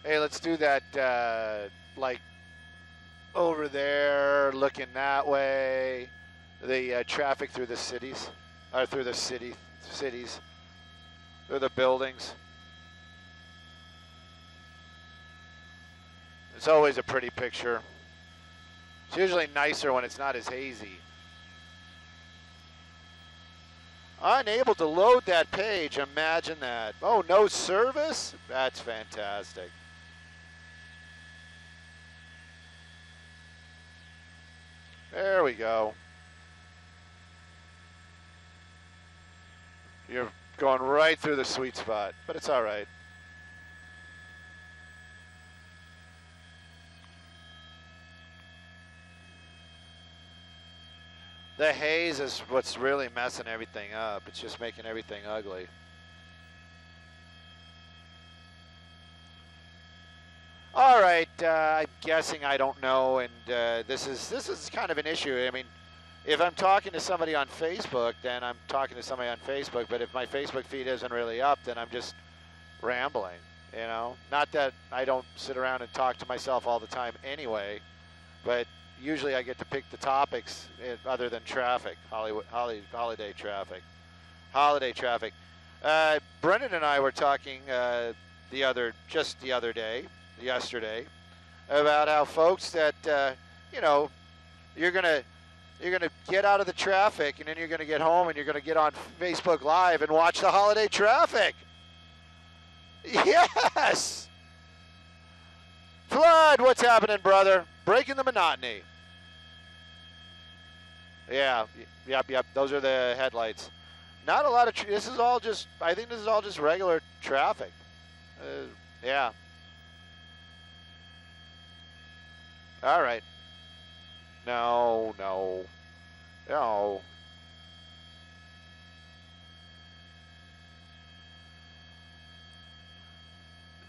Hey, let's do that, like, over there, looking that way. The traffic through the cities, or through the cities, through the buildings. It's always a pretty picture. It's usually nicer when it's not as hazy. Unable to load that page. Imagine that. Oh, no service? That's fantastic. There we go. You're going right through the sweet spot, but it's all right. The haze is what's really messing everything up. It's just making everything ugly. All right, I'm guessing I don't know, and this is kind of an issue. I mean, if I'm talking to somebody on Facebook, then I'm talking to somebody on Facebook. But if my Facebook feed isn't really up, then I'm just rambling. You know, not that I don't sit around and talk to myself all the time anyway, but usually I get to pick the topics other than traffic, holiday traffic. Holiday traffic. Brendan and I were talking yesterday, about how folks that, you're gonna get out of the traffic and then you're gonna get home and you're gonna get on Facebook Live and watch the holiday traffic. Yes! Flood, what's happening, brother? Breaking the monotony. Yeah, yep. Those are the headlights. Not a lot of. This is all just. I think this is all just regular traffic. Yeah. All right. No.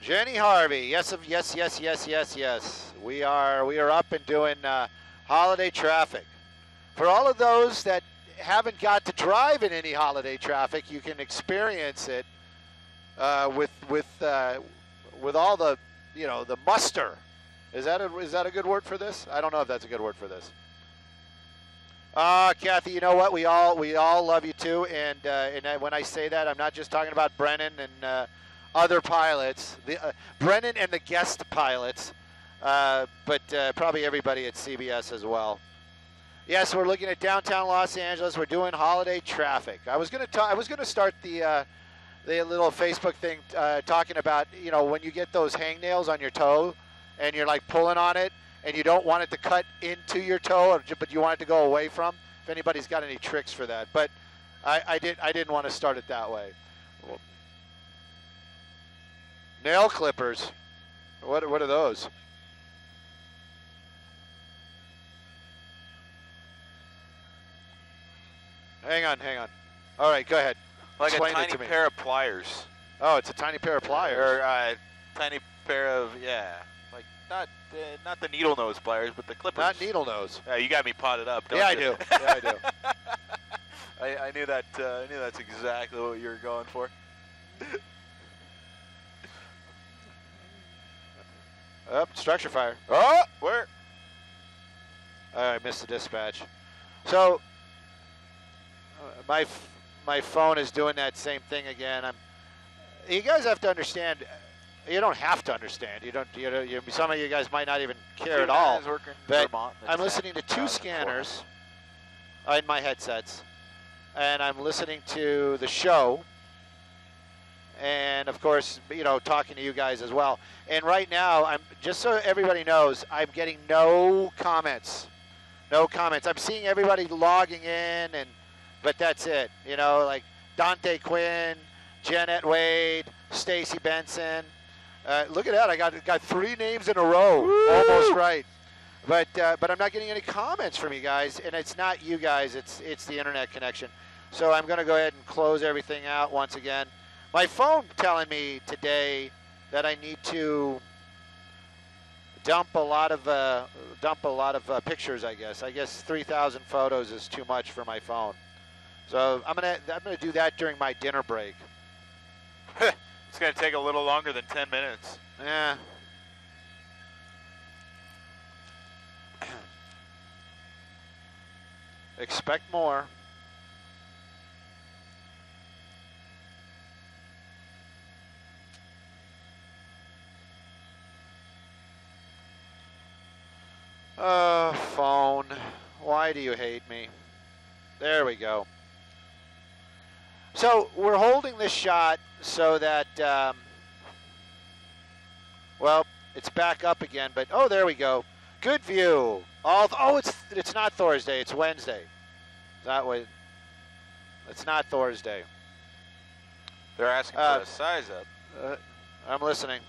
Jenny Harvey. Yes. We are up and doing holiday traffic. For all of those that haven't got to drive in any holiday traffic, you can experience it with all the the muster. Is that a good word for this? I don't know if that's a good word for this. Kathy, you know what? We all love you too, and when I say that, I'm not just talking about Brennan and other pilots, Brennan and the guest pilots, but probably everybody at CBS as well. Yes, we're looking at downtown Los Angeles. We're doing holiday traffic. I was going to start the little Facebook thing talking about when you get those hangnails on your toe, and you're like pulling on it, and you don't want it to cut into your toe, but you want it to go away from. If anybody's got any tricks for that, but I didn't want to start it that way. Nail clippers. What are those? Hang on. All right, go ahead. Like Explain a tiny pair of pliers. Oh, it's a tiny pair of pliers. Or a tiny pair of, like not the needle nose pliers, but the clippers. Not needle nose. You got me potted up, don't you? I do. I knew that. I knew that's exactly what you were going for. Structure fire. Oh, where? I missed the dispatch. So my phone is doing that same thing again. You guys have to understand. You don't have to understand. Some of you guys might not even care at all. But I'm listening to two scanners in my headsets, and I'm listening to the show, and of course, talking to you guys as well. And right now, I'm just so everybody knows, I'm getting no comments. No comments. I'm seeing everybody logging in, but that's it. Like Dante Quinn, Janet Wade, Stacy Benson. Look at that! I got 3 names in a row. Woo! Almost right. But I'm not getting any comments from you guys, and it's not you guys. It's the internet connection. So I'm going to go ahead and close everything out once again. My phone telling me today that I need to dump a lot of pictures. I guess 3,000 photos is too much for my phone. So I'm gonna do that during my dinner break. It's gonna take a little longer than 10 minutes. Yeah. Expect more. Phone. Why do you hate me? There we go. So we're holding this shot so that, well, it's back up again, but, oh, there we go. Good view. It's not Thursday, it's Wednesday. That way, it's not Thursday. They're asking for a size up. I'm listening.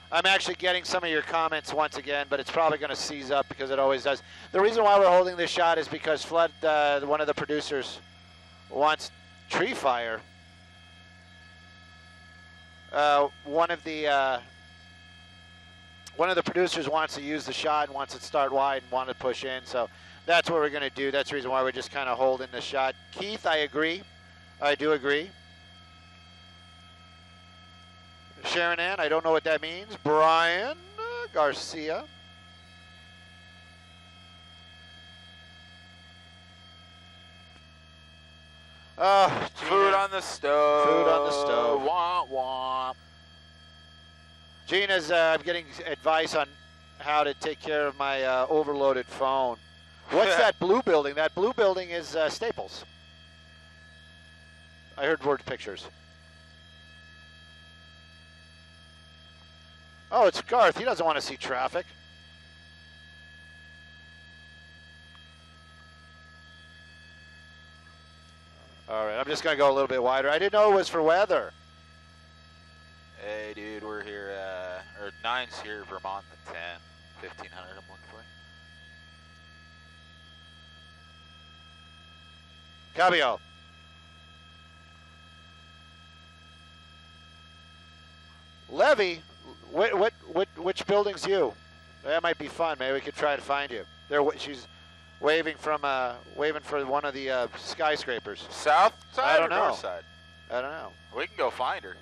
I'm actually getting some of your comments once again, but it's probably going to seize up because it always does. The reason why we're holding this shot is because Flood, one of the producers, wants tree fire. One of the producers wants to use the shot and wants it to start wide and want to push in, so that's what we're going to do. That's the reason why we're just kind of holding the shot. Keith, I agree. I do agree. Sharon Ann, I don't know what that means. Brian Garcia. Food on the stove. Food on the stove. Womp womp. Gina's I'm getting advice on how to take care of my overloaded phone. What's that blue building? That blue building is Staples. I heard word pictures. Oh, it's Garth. He doesn't want to see traffic. All right, I'm just going to go a little bit wider. I didn't know it was for weather. Hey, dude, we're here, or 9's here, Vermont, the 10, 1500, I'm looking for. Cabio. Levy, which building's you? That might be fun. Maybe we could try to find you. She's waving for one of the skyscrapers. South side I don't or know. north side? I don't know. We can go find her.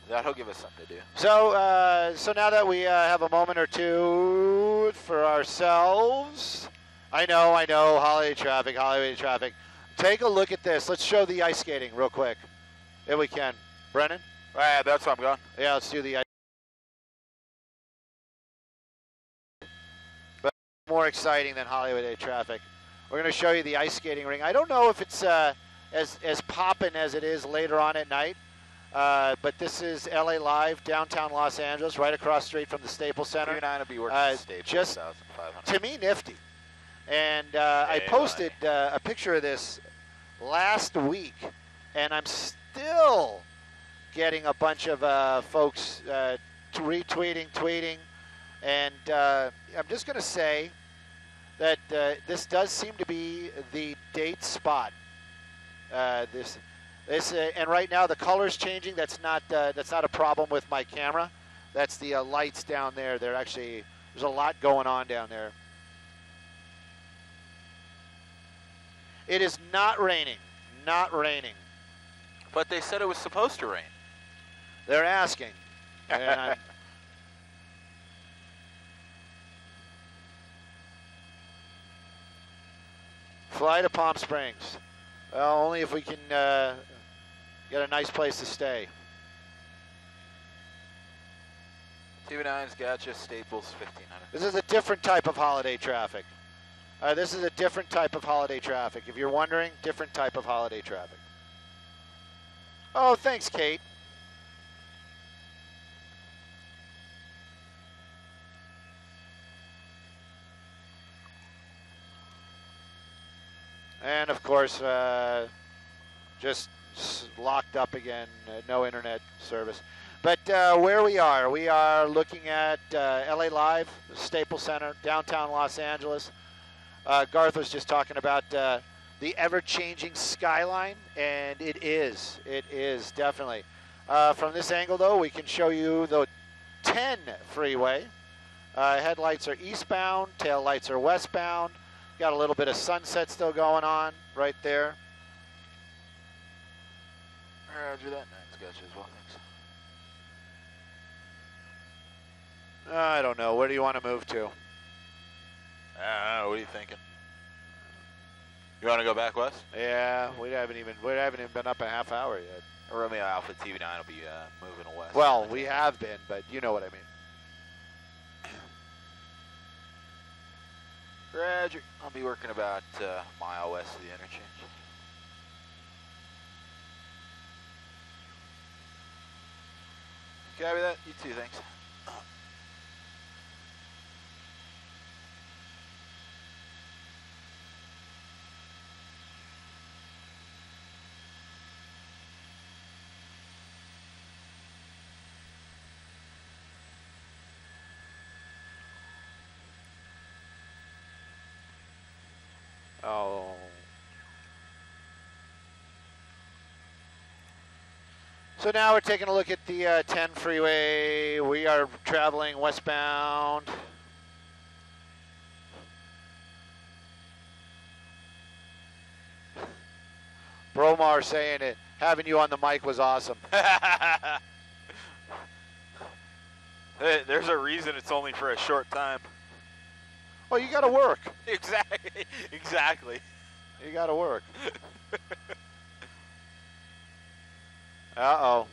That'll give us something to do. So, so now that we have a moment or two for ourselves, I know, holiday traffic. Take a look at this. Let's show the ice skating real quick, if we can. Brennan? Yeah, that's what I'm going. Yeah, let's do the ice. But more exciting than Hollywood traffic. We're going to show you the ice skating ring. I don't know if it's as poppin' as it is later on at night. But this is LA Live, downtown Los Angeles, right across the street from the Staples Center. 3-9 will be working at Staples, just 1,500. to me, nifty. And I posted a picture of this last week, and I'm still getting a bunch of folks retweeting, tweeting, and I'm just going to say that this does seem to be the date spot. And right now the color's changing. That's not a problem with my camera. That's the lights down there. There's a lot going on down there. It is not raining. Not raining. But they said it was supposed to rain. They're asking. And fly to Palm Springs. Well, only if we can get a nice place to stay. TV9's got you, Staples, 1,500. This is a different type of holiday traffic. This is a different type of holiday traffic. If you're wondering, different type of holiday traffic. Oh, thanks, Kate. And, of course, just locked up again, no internet service. But where we are looking at LA Live, Staples Center, downtown Los Angeles. Garth was just talking about the ever-changing skyline, and it is definitely. From this angle, though, we can show you the 10 freeway. Headlights are eastbound, tail lights are westbound. Got a little bit of sunset still going on right there. Roger that. Nice, got you as well, thanks. I don't know. Where do you want to move to? I don't know. What are you thinking? You want to go back west? Yeah, we haven't even been up a half hour yet. Romeo Alpha TV9 will be moving west. Well, we have been, but you know what I mean. Roger. I'll be working about a mile west of the interchange. Copy that. You too, thanks. Oh. So now we're taking a look at the 10 freeway. We are traveling westbound. Bromar saying it. Having you on the mic was awesome. There's a reason it's only for a short time. Well, you got to work. Exactly. You got to work. Uh-oh.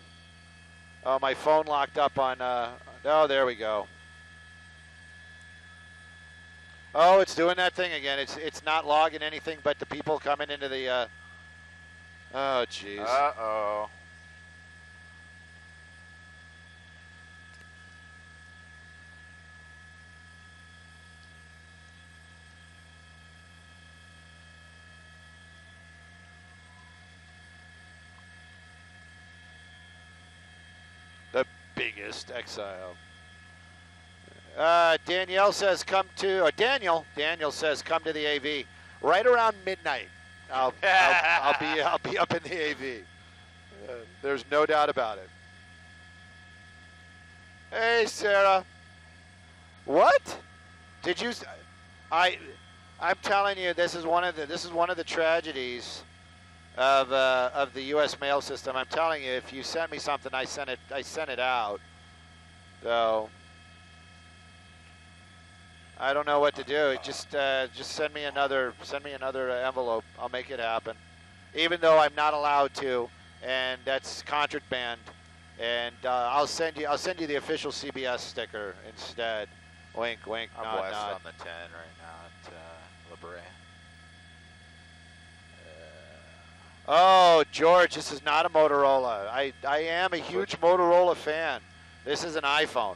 Oh, my phone locked up on, oh, there we go. Oh, it's doing that thing again. It's not logging anything but the people coming into the, oh, jeez. Uh-oh. The biggest exile. Danielle says come to, or Daniel says come to the AV right around midnight. I'll be up in the AV. There's no doubt about it. Hey, Sarah. What? Did you? I'm telling you, this is one of the tragedies of the U.S. mail system. I'm telling you, if you send me something, I sent it out. So I don't know what to do. Just send me another envelope. I'll make it happen, even though I'm not allowed to, and that's contraband. And I'll send you the official CBS sticker instead. Wink, wink, I'm nod, west nod. on the 10 right now at La Brea. Oh, George, this is not a Motorola. I am a huge Motorola fan. This is an iPhone.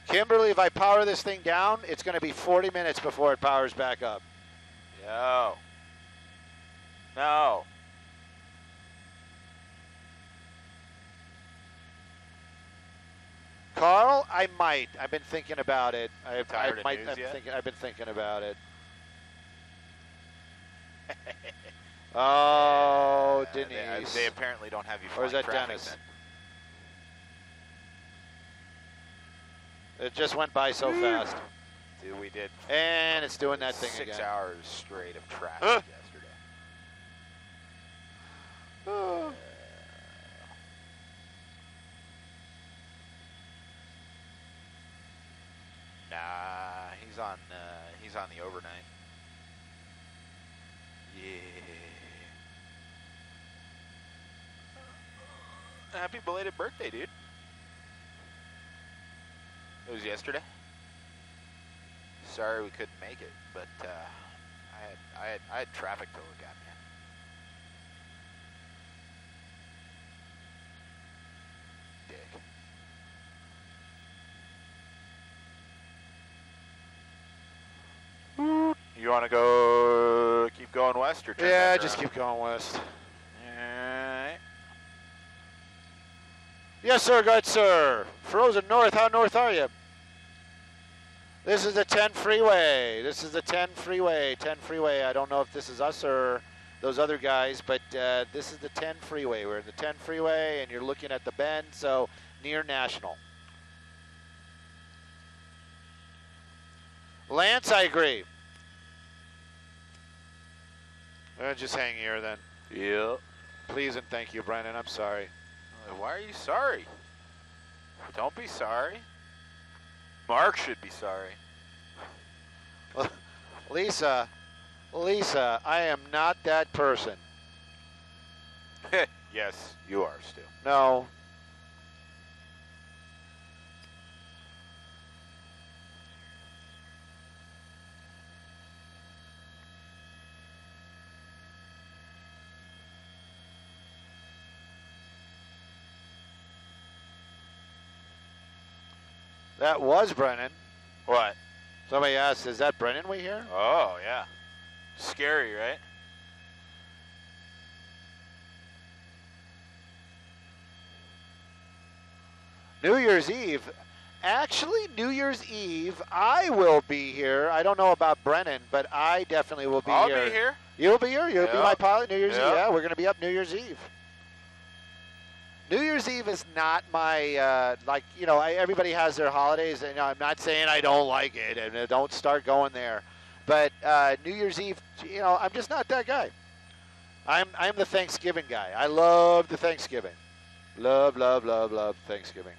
Kimberly, if I power this thing down, it's going to be 40 minutes before it powers back up. Yo. No. Carl, I might. I've been thinking about it. I've been thinking about it. Oh, Denise. They apparently don't have you Or is flying that traffic Dennis? then. It just went by so fast. Dude, we did. And it's doing that thing 6 again. hours straight of traffic yesterday. Nah, he's on the overnight. Yeah. Happy belated birthday, dude. It was yesterday. Sorry we couldn't make it, but I had traffic to look at, man. Dick. You want to go keep going west or turn Yeah, back just around? keep going west. Alright. Yes, sir, good sir. Frozen North, how north are you? This is the 10 freeway. This is the 10 freeway. 10 freeway. I don't know if this is us or those other guys, but this is the 10 freeway. We're in the 10 freeway, and you're looking at the bend, so near National. Lance, I agree. Just hang here then. Yep. Please and thank you, Brennan. I'm sorry. Why are you sorry? Don't be sorry. Mark should be sorry. Lisa, I am not that person. Yes, you are, Stu. No. That was Brennan. What? Somebody asked, is that Brennan we hear? Oh, yeah. Scary, right? New Year's Eve. Actually, New Year's Eve, I will be here. I don't know about Brennan, but I definitely will be here. I'll be here. You'll be here? You'll be my pilot New Year's Yep. Eve? Yeah, we're going to be up New Year's Eve. New Year's Eve is not my, everybody has their holidays, and I'm not saying I don't like it, and don't start going there. But New Year's Eve, I'm just not that guy. I'm the Thanksgiving guy. I love the Thanksgiving. Love, love, love, love Thanksgiving.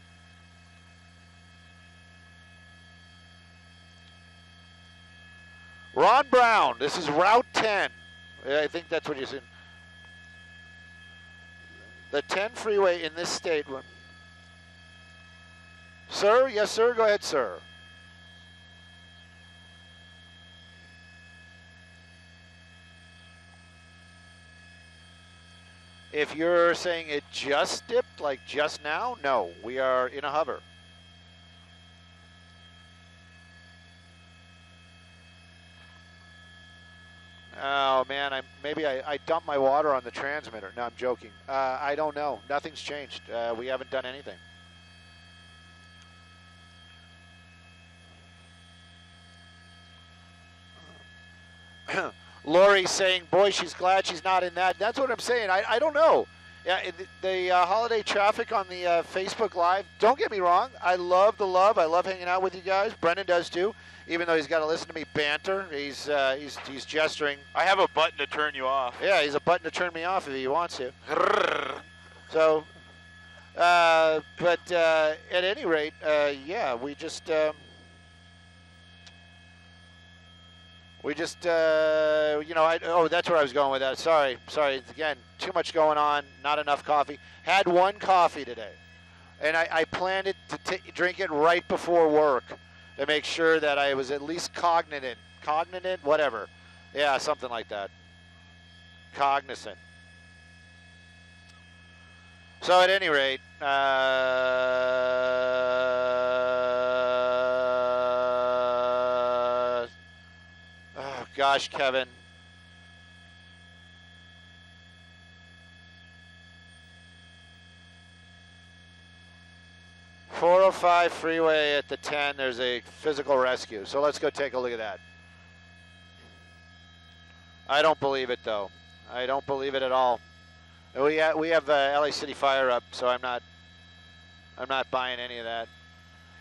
Ron Brown, this is Route 10. I think that's what you're saying. The 10 freeway in this state. Sir? Yes, sir. Go ahead, sir. If you're saying it just dipped, like just now, no. We are in a hover. Oh, man, maybe I dumped my water on the transmitter. No, I'm joking. I don't know. Nothing's changed. We haven't done anything. Lori's saying, boy, she's glad she's not in that. That's what I'm saying. I don't know. Yeah, the holiday traffic on the Facebook Live, don't get me wrong. I love the love. I love hanging out with you guys. Brendan does, too. Even though he's got to listen to me banter, he's gesturing. I have a button to turn you off. Yeah, he's a button to turn me off if he wants to. So, but at any rate, yeah, we just that's where I was going with that. Sorry, again, too much going on, not enough coffee. Had one coffee today, and I planned it to drink it right before work, to make sure that I was at least cognizant, whatever. Yeah, something like that. Cognizant. So at any rate, oh gosh, Kevin. .405 freeway at the 10, there's a physical rescue. So let's go take a look at that. I don't believe it, though. I don't believe it at all. We have LA City Fire up, so I'm not buying any of that.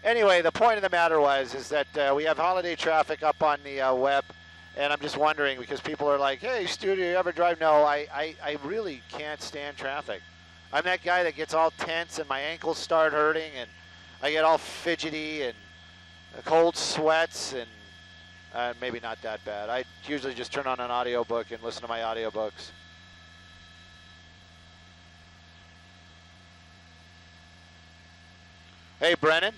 Anyway, the point of the matter is that we have holiday traffic up on the web, and I'm just wondering, because people are like, hey, Stu, do you ever drive? No, I really can't stand traffic. I'm that guy that gets all tense and my ankles start hurting and I get all fidgety and cold sweats, and maybe not that bad. I usually just turn on an audiobook and listen to my audiobooks. Hey, Brennan,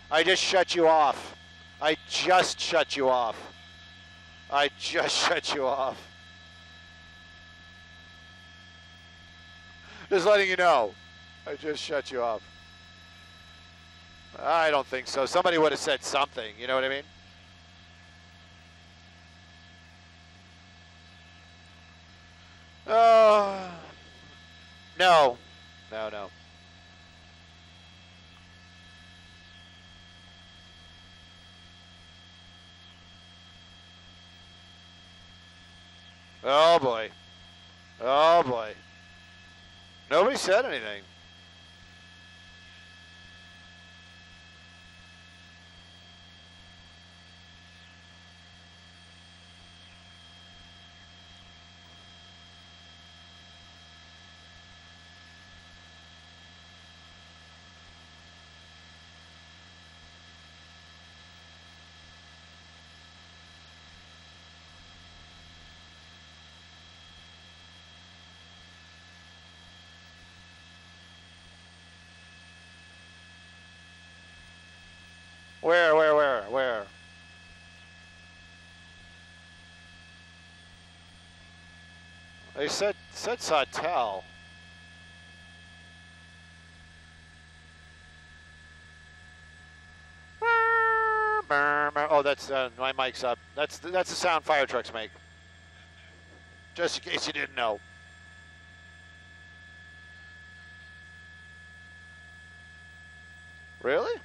I just shut you off. I just shut you off. Just letting you know. I just shut you off. I don't think so. Somebody would have said something, you know what I mean? No. Oh boy. Nobody said anything. They said Sawtell. Oh, that's my mic's up. That's the sound fire trucks make. Just in case you didn't know. Really?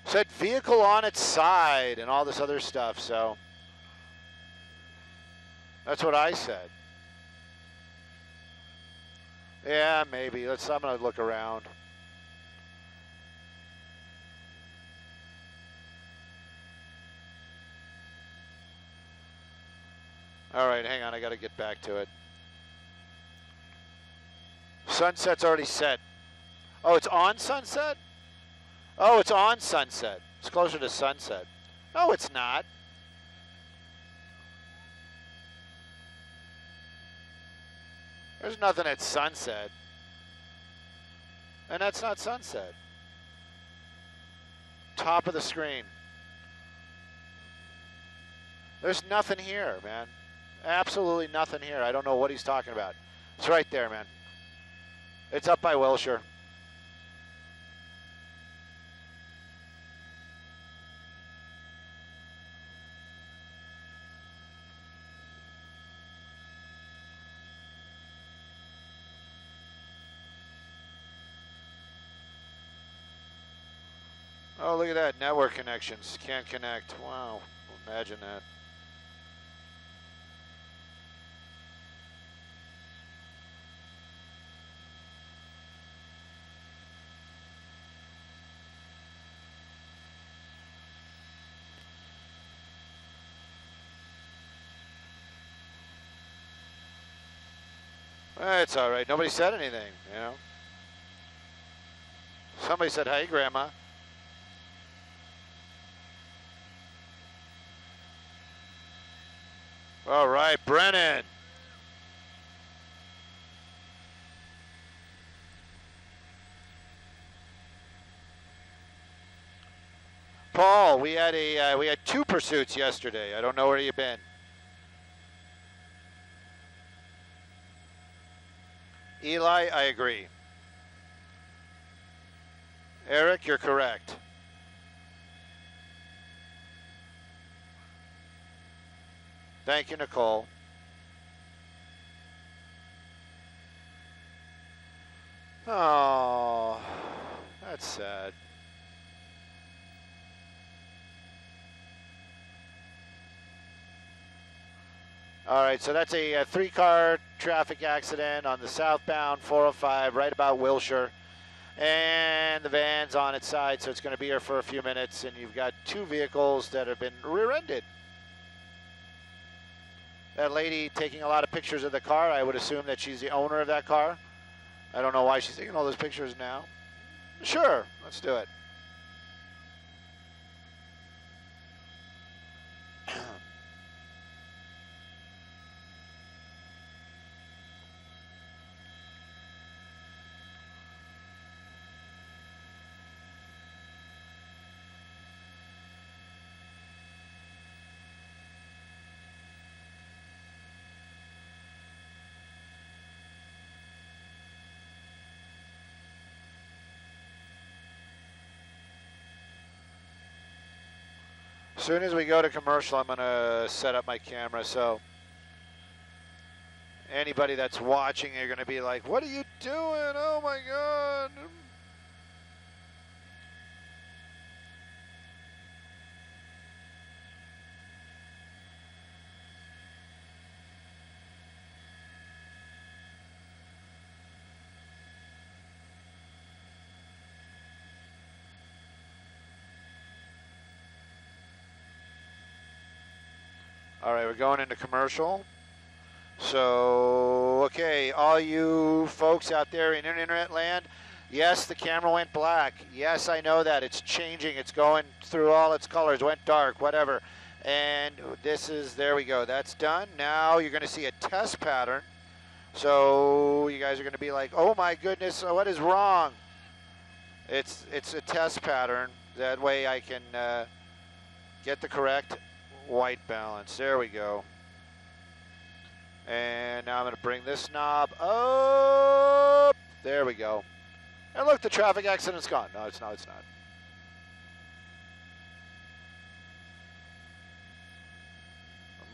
Said vehicle on its side and all this other stuff, so that's what I said. Yeah, maybe. I'm gonna look around. All right, hang on, I gotta get back to it. Sunset's already set. Oh, it's on sunset? Oh, it's on sunset. It's closer to sunset. No, it's not. There's nothing at sunset. And that's not sunset. Top of the screen. There's nothing here, man. Absolutely nothing here. I don't know what he's talking about. It's right there, man. It's up by Wilshire. Oh, look at that. Network connections. Can't connect. Wow. Imagine that. It's all right. Nobody said anything, you know. Somebody said, "Hey, Grandma." All right, Brennan. Paul, we had two pursuits yesterday. I don't know where you've been. Eli, I agree. Eric, you're correct. Thank you, Nicole. Oh, that's sad. All right, so that's a 3-car traffic accident on the southbound 405 right about Wilshire. And the van's on its side, so it's going to be here for a few minutes. And you've got 2 vehicles that have been rear-ended. That lady taking a lot of pictures of the car, I would assume that she's the owner of that car. I don't know why she's taking all those pictures now. Sure, let's do it. As soon as we go to commercial, I'm going to set up my camera, so anybody that's watching, you're going to be like, what are you doing? Oh my God. All right, we're going into commercial. So, okay, all you folks out there in internet land, yes, the camera went black. Yes, I know that. It's changing. It's going through all its colors. Went dark, whatever. And this is, there we go. That's done. Now you're going to see a test pattern. So you guys are going to be like, oh my goodness, what is wrong? It's a test pattern. That way I can get the correct white balance. There we go. And now I'm going to bring this knob up. There we go. And look, the traffic accident's gone. No, it's not. It's not.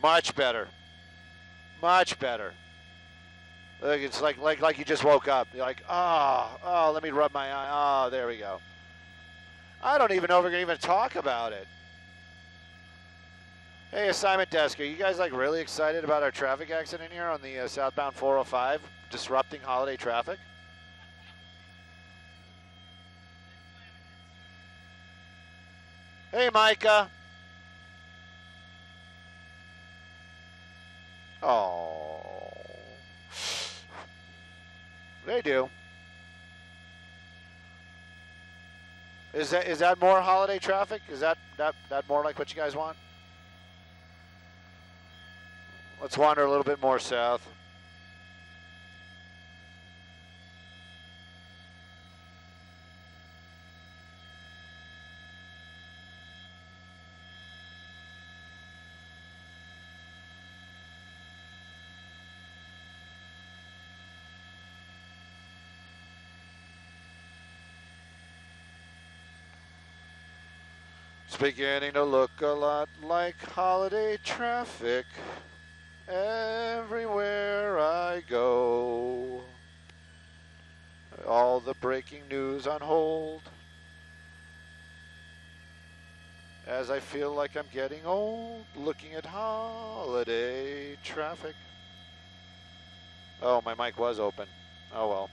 Much better. Much better. Look, it's like you just woke up. You're like, oh, let me rub my eye. Oh, there we go. I don't even know if we're going to even talk about it. Hey, assignment desk, are you guys like really excited about our traffic accident here on the southbound 405, disrupting holiday traffic? Hey, Micah. Oh. They do. Is that more holiday traffic? Is that more like what you guys want? Let's wander a little bit more south. It's beginning to look a lot like holiday traffic everywhere I go. All the breaking news on hold. As I feel like I'm getting old, looking at holiday traffic. Oh, my mic was open. Oh well.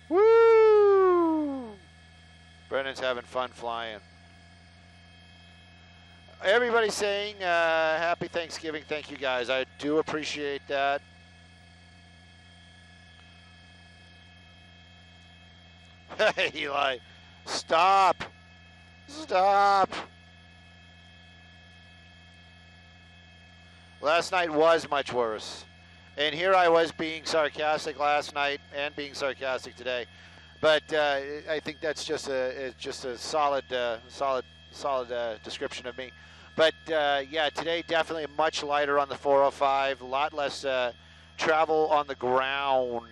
Woo! Brennan's having fun flying. Everybody's saying happy Thanksgiving. Thank you guys. I do appreciate that. Hey, Eli. Stop. Stop. Last night was much worse. And here I was being sarcastic last night and being sarcastic today. But I think that's just a solid description of me. But yeah, today definitely much lighter on the 405, a lot less travel on the ground.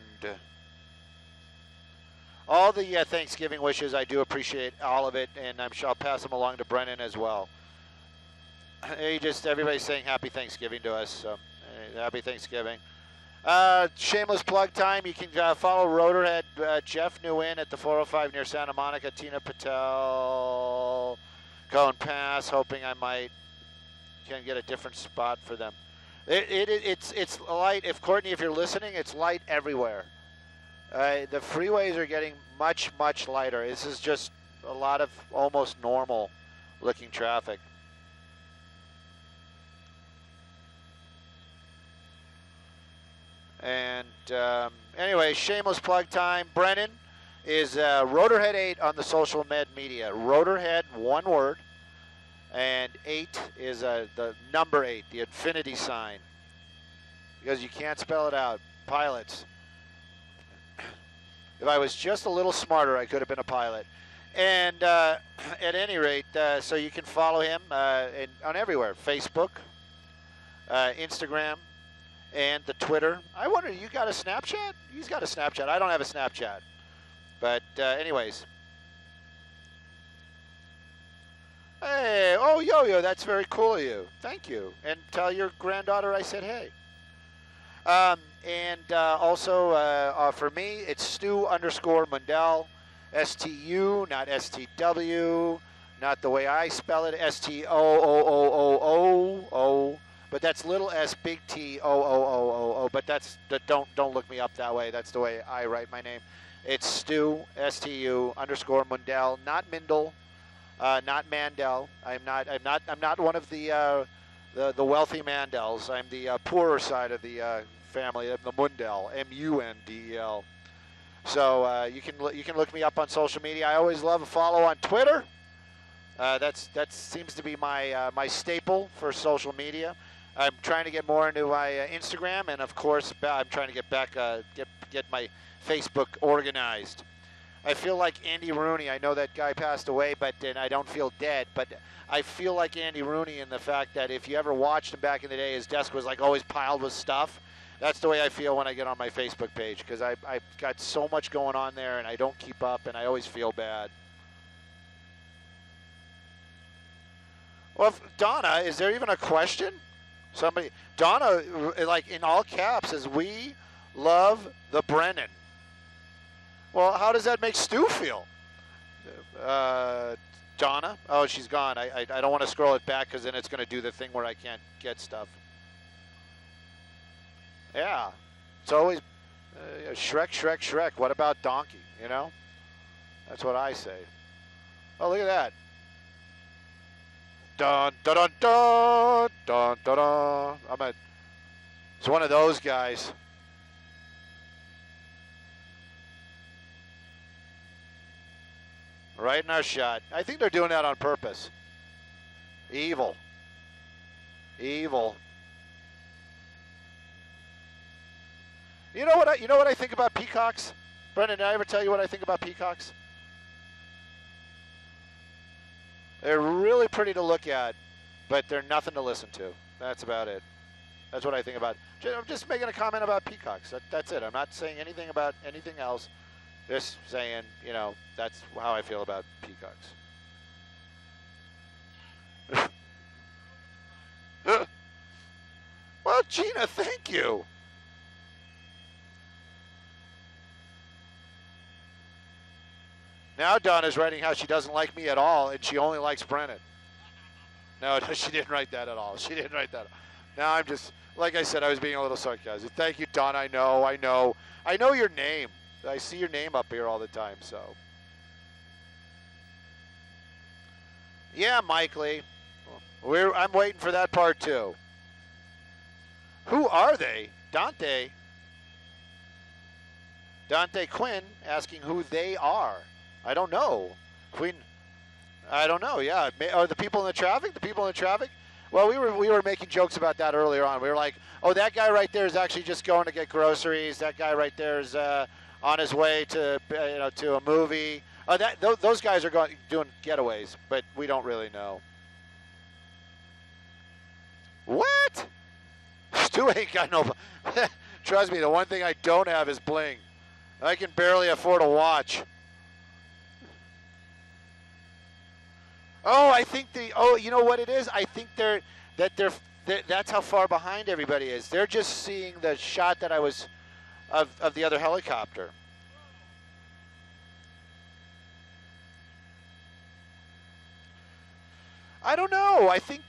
All the Thanksgiving wishes, I do appreciate all of it, and I'm sure I'll pass them along to Brennan as well. Everybody's saying happy Thanksgiving to us, so happy Thanksgiving. Shameless plug time. You can follow Rotorhead Jeff Nguyen at the 405 near Santa Monica. Tina Patel, Cone Pass. Hoping I can get a different spot for them. It's light. If you're listening, it's light everywhere. The freeways are getting much lighter. This is just a lot of almost normal looking traffic. And anyway, shameless plug time. Brennan is Rotorhead 8 on the social media. Rotorhead, one word, and 8 is the number 8, the infinity sign, because you can't spell it out. Pilots. If I was just a little smarter, I could have been a pilot. And at any rate, so you can follow him on everywhere: Facebook, Instagram, and the Twitter. I wonder, you got a Snapchat? He's got a Snapchat. I don't have a Snapchat. But anyways. Hey, oh, Yo-Yo, that's very cool of you. Thank you. And tell your granddaughter I said hey. And also for me, it's Stu _Mundel. S-T-U, not S-T-W. Not the way I spell it, S-T-O-O-O-O-O. But that's little s, big T, O-O-O-O-O. But don't look me up that way. That's the way I write my name. It's Stu, S-T-U _Mundel, not Mindel, not Mandel. I'm not one of the wealthy Mandels. I'm the poorer side of the family of the Mundel, M-U-N-D-E-L. So you can look me up on social media. I always love a follow on Twitter. That seems to be my staple for social media. I'm trying to get more into my Instagram, and of course, I'm trying to get back, get my Facebook organized. I feel like Andy Rooney. I know that guy passed away, but and I don't feel dead. But I feel like Andy Rooney in the fact that if you ever watched him back in the day, his desk was like always piled with stuff. That's the way I feel when I get on my Facebook page, because I've got so much going on there, and I don't keep up, and I always feel bad. Well, Donna, is there even a question? Donna, like in all caps, says, "We love the Brennan." Well, how does that make Stu feel? Donna? Oh, she's gone. I don't want to scroll it back because then it's going to do the thing where I can't get stuff. Yeah. It's always Shrek, Shrek, Shrek. What about Donkey? You know? That's what I say. Oh, look at that. Dun, dun, dun, dun, dun, dun, dun. It's one of those guys. Right in our shot. I think they're doing that on purpose. Evil. Evil. You know what I think about peacocks? Brendan, did I ever tell you what I think about peacocks? They're really pretty to look at, but they're nothing to listen to. That's about it. That's what I think about it. I'm just making a comment about peacocks. That's it. I'm not saying anything about anything else. Just saying, you know, that's how I feel about peacocks. Well, Gina, thank you. Now Donna's writing how she doesn't like me at all, and she only likes Brennan. No, she didn't write that at all. She didn't write that. Now I'm just, like I said, I was being a little sarcastic. Thank you, Donna. I know your name. I see your name up here all the time, so. Yeah, Mike Lee. I'm waiting for that part too. Who are they? Dante Quinn asking who they are. I don't know. I don't know. Yeah, are the people in the traffic? The people in the traffic? Well, we were making jokes about that earlier on. We were like, oh, that guy right there is actually just going to get groceries. That guy right there is on his way to to a movie. Those guys are doing getaways, but we don't really know. What? Stu ain't got no. Trust me, the one thing I don't have is bling. I can barely afford a watch. Oh, I think you know what it is? I think that's how far behind everybody is. They're just seeing the shot that I was of the other helicopter. I don't know. I think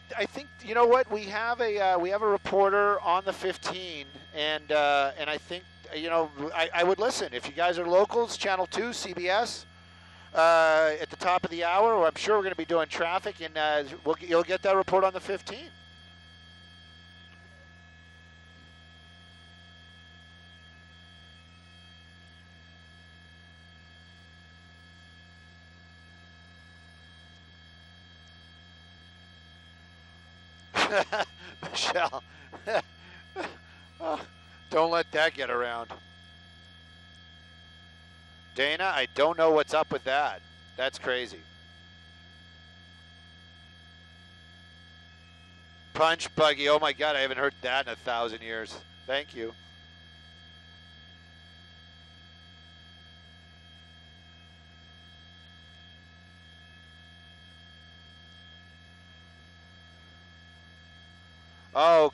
you know what, we have a reporter on the 15, and I think I would listen if you guys are locals. Channel 2, CBS. At the top of the hour, or I'm sure we're going to be doing traffic, and you'll get that report on the 15. Michelle, oh, don't let that get around. Dana, I don't know what's up with that. That's crazy. Punch buggy. Oh my God, I haven't heard that in 1,000 years. Thank you. Oh,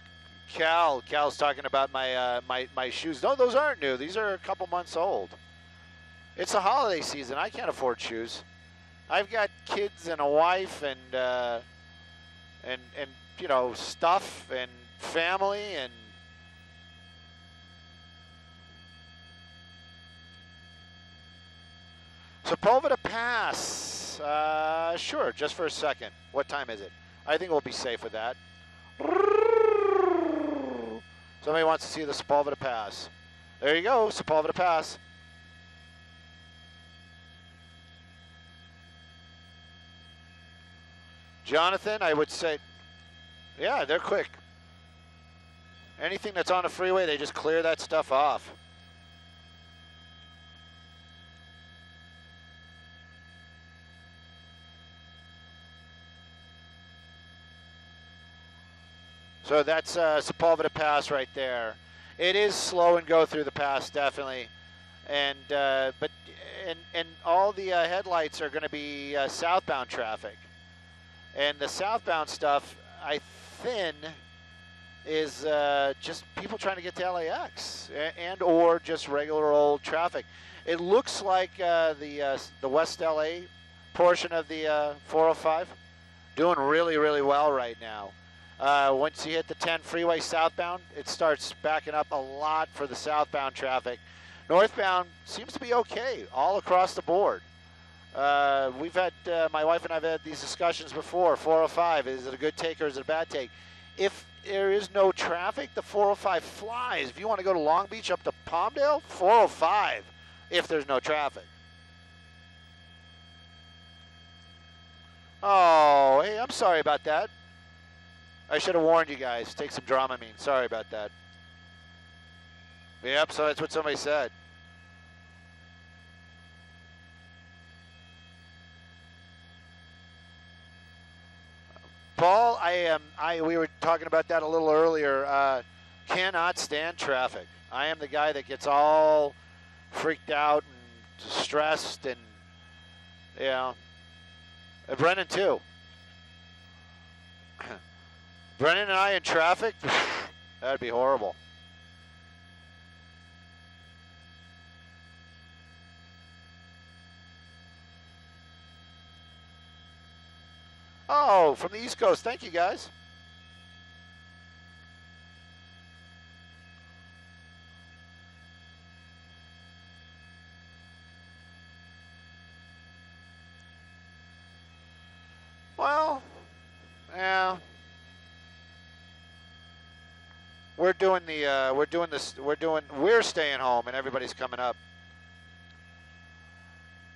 Cal's talking about my shoes. No, those aren't new. These are a couple months old. It's the holiday season. I can't afford shoes. I've got kids and a wife and stuff and family and Sepulveda Pass. Sure, just for a second. What time is it? I think we'll be safe with that. Somebody wants to see the Sepulveda Pass. There you go, Sepulveda Pass. Jonathan, I would say, yeah, they're quick. Anything that's on a freeway, they just clear that stuff off. So that's Sepulveda Pass right there. It is slow and go through the pass, definitely. And but all the headlights are going to be southbound traffic. And the southbound stuff, I think, is just people trying to get to LAX and or just regular old traffic. It looks like the West LA portion of the 405 doing really, really well right now. Once you hit the 10 freeway southbound, it starts backing up a lot for the southbound traffic. Northbound seems to be okay all across the board. We've had, my wife and I have had these discussions before. 405, is it a good take or is it a bad take? If there is no traffic, the 405 flies. If you want to go to Long Beach up to Palmdale, 405 if there's no traffic. Oh, hey, I'm sorry about that. I should have warned you guys. Take some Dramamine. Sorry about that. Yep, so that's what somebody said. Paul, we were talking about that a little earlier. Cannot stand traffic. I am the guy that gets all freaked out and stressed, and Brennan too. Brennan and I in traffic, that'd be horrible. Oh, from the East Coast. Thank you, guys. Well, yeah. We're staying home and everybody's coming up.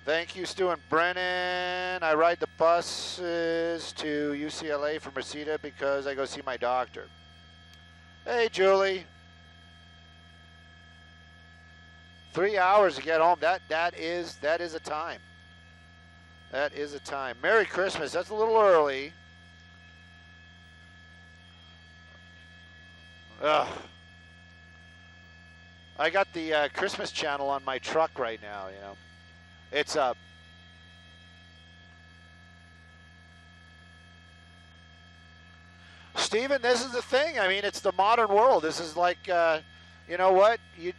Thank you, Stu and Brennan. I ride the buses to UCLA from Reseda because I go see my doctor. Hey, Julie. 3 hours to get home. That is a time. That is a time. Merry Christmas. That's a little early. Ugh. I got the Christmas channel on my truck right now, you know. It's up. Steven, this is the thing. I mean, it's the modern world. This is like, you know what? You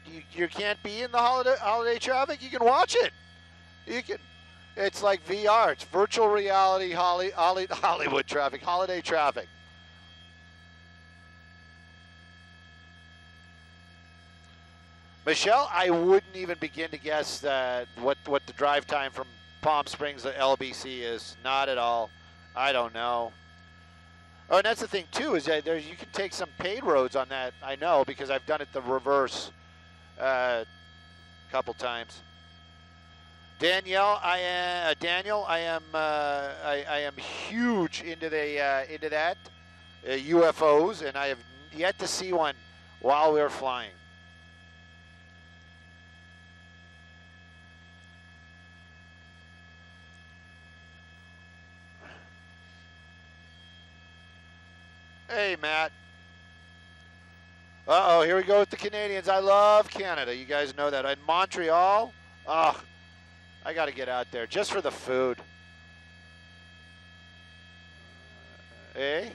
can't be in the holiday traffic. You can watch it. You can. It's like VR. It's virtual reality Hollywood traffic, holiday traffic. Michelle, I wouldn't even begin to guess what the drive time from Palm Springs to LBC is. Not at all. I don't know. Oh, and that's the thing, too, is that you can take some paid roads on that. I know, because I've done it the reverse a couple times. Daniel, I am huge into that UFOs, and I have yet to see one while we were flying. Hey, Matt. Uh-oh, here we go with the Canadians. I love Canada. You guys know that. In Montreal, I got to get out there just for the food. Eh?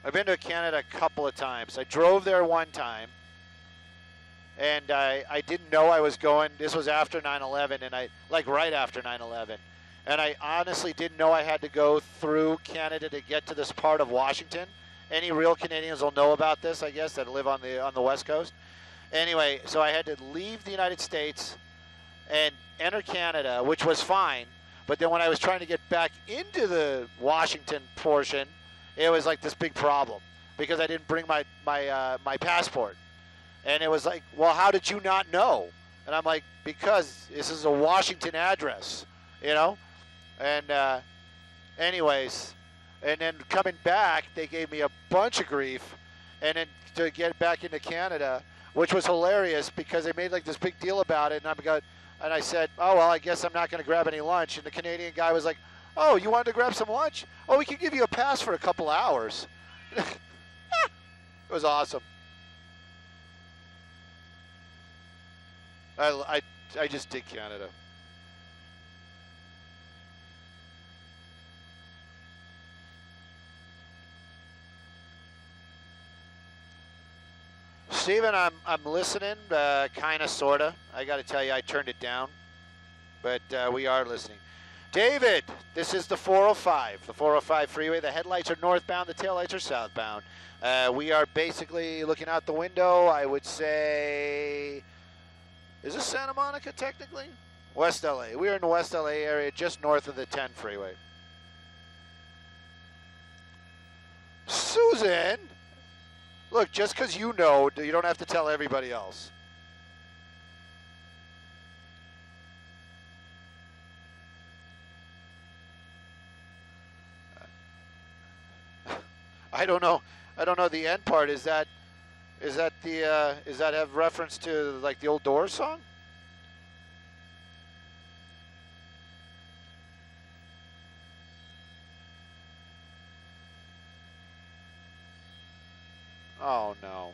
I've been to Canada a couple of times. I drove there one time, and I didn't know I was going. This was after 9/11, and right after 9/11. And I honestly didn't know I had to go through Canada to get to this part of Washington. Any real Canadians will know about this, I guess, that live on the West Coast. Anyway, so I had to leave the United States and enter Canada, which was fine. But then when I was trying to get back into the Washington portion, it was like this big problem because I didn't bring my passport. And it was like, well, how did you not know? And I'm like, because this is a Washington address, you know? And anyways, And then coming back, they gave me a bunch of grief. And then to get back into Canada, which was hilarious because they made like this big deal about it. And I said, oh, well, I guess I'm not going to grab any lunch. And the Canadian guy was like, oh, you wanted to grab some lunch? Oh, we can give you a pass for a couple hours. It was awesome. I just dig Canada. Steven, I'm listening, kind of, sort of. I got to tell you, I turned it down, but we are listening. David, this is the 405, the 405 freeway. The headlights are northbound, the taillights are southbound. We are basically looking out the window, I would say, is this Santa Monica technically? West LA. We are in the West LA area, just north of the 10 freeway. Susan! Look, just because you know, you don't have to tell everybody else. I don't know. I don't know the end part. Is that have reference to like the old Doors song? Oh no.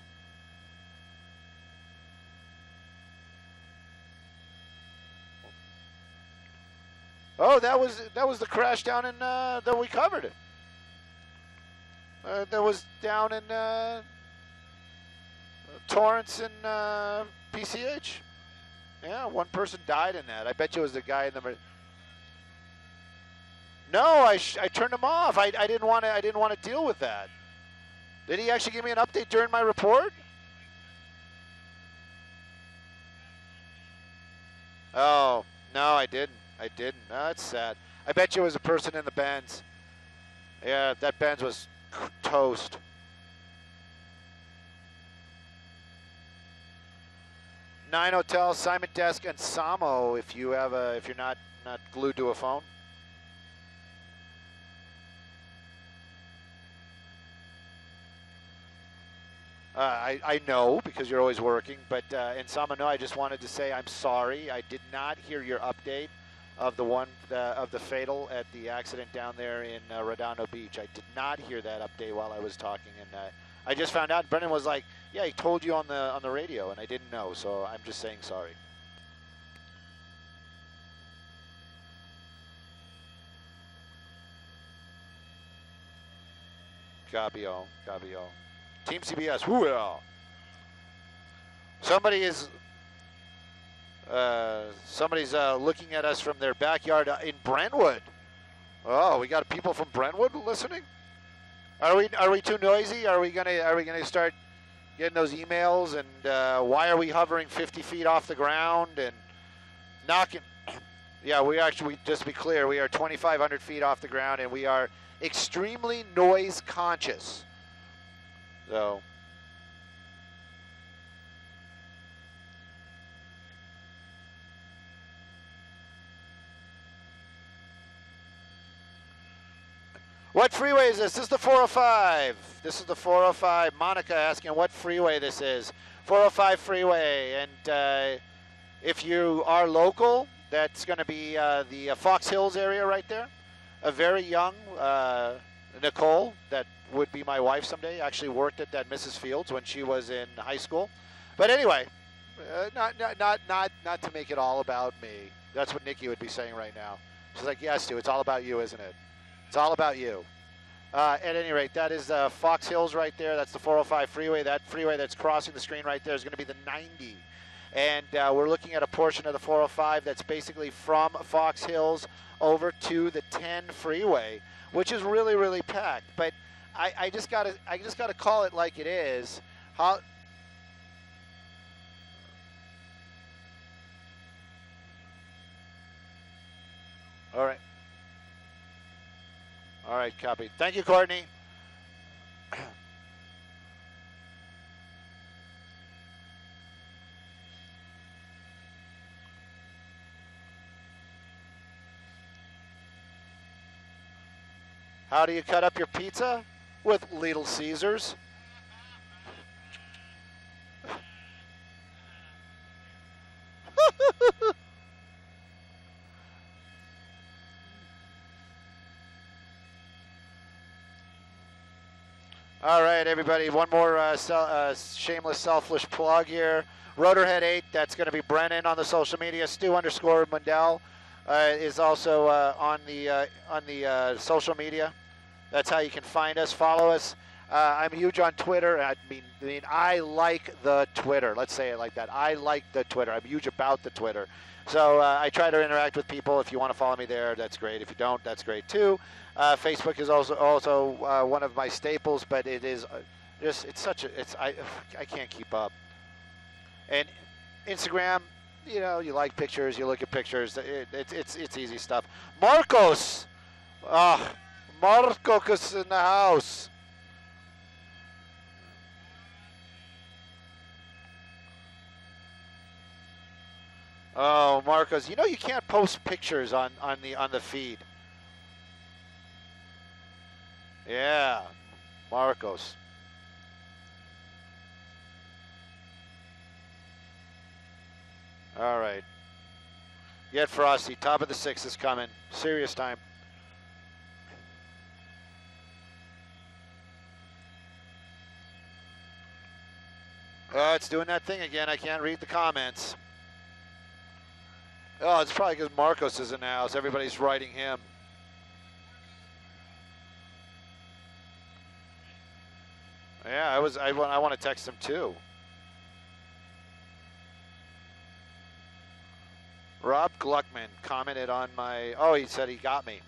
Oh, that was the crash down in that we covered it. That was down in Torrance and PCH. Yeah, one person died in that. I bet you it was the guy in the. No, I turned him off. I didn't want to deal with that. Did he actually give me an update during my report? Oh, no, I didn't. No, that's sad. I bet you it was a person in the Benz. Yeah, that Benz was toast. Nine Hotel, Simon Desk, and Samo. If you're not glued to a phone. I know because you're always working, but in Samano, I just wanted to say I'm sorry. I did not hear your update of the fatal at the accident down there in Redondo Beach. I did not hear that update while I was talking, and I just found out. Brendan was like, "Yeah, he told you on the radio," and I didn't know, so I'm just saying sorry. Copy all. Team CBS, hoo-ah. Somebody's looking at us from their backyard in Brentwood. Oh, we got people from Brentwood listening. Are we too noisy? Are we gonna start getting those emails? And why are we hovering 50 feet off the ground and knocking? Yeah, just to be clear, we are 2,500 feet off the ground, and we are extremely noise conscious. So, what freeway is this? This is the 405. This is the 405. Monica asking what freeway this is. 405 freeway. And if you are local, that's going to be the Fox Hills area right there. A very young Nicole, that would be my wife someday, actually worked at that Mrs. Fields when she was in high school. But anyway, not to make it all about me. That's what Nikki would be saying right now. She's like, yes, Stu, it's all about you, isn't it? It's all about you. At any rate, that is Fox Hills right there. That's the 405 freeway. That freeway that's crossing the screen right there is going to be the 90. And we're looking at a portion of the 405 that's basically from Fox Hills over to the 10 freeway, which is really, really packed. But I just gotta call it like it is. All right. All right, copy. Thank you, Courtney. How do you cut up your pizza? With Little Caesars. All right, everybody. One more shameless, selfish plug here. Rotorhead 8. That's going to be Brennan on the social media. Stu _Mundel is also on the social media. That's how you can find us. Follow us. I'm huge on Twitter. I mean, I like the Twitter. Let's say it like that. I like the Twitter. I'm huge about the Twitter. So I try to interact with people. If you want to follow me there, that's great. If you don't, that's great too. Facebook is also one of my staples, but it is just I can't keep up. And Instagram, you know, you like pictures, you look at pictures. It's easy stuff. Marcos, Marcos in the house. Oh, Marcos, you know you can't post pictures on the feed. Yeah, Marcos. All right. Get frosty. Top of the 6 is coming. Serious time. It's doing that thing again. I can't read the comments. Oh, it's probably because Marcos is in the house. Everybody's writing him. Yeah, I want to text him too. Rob Gluckman commented on my. Oh, he said he got me.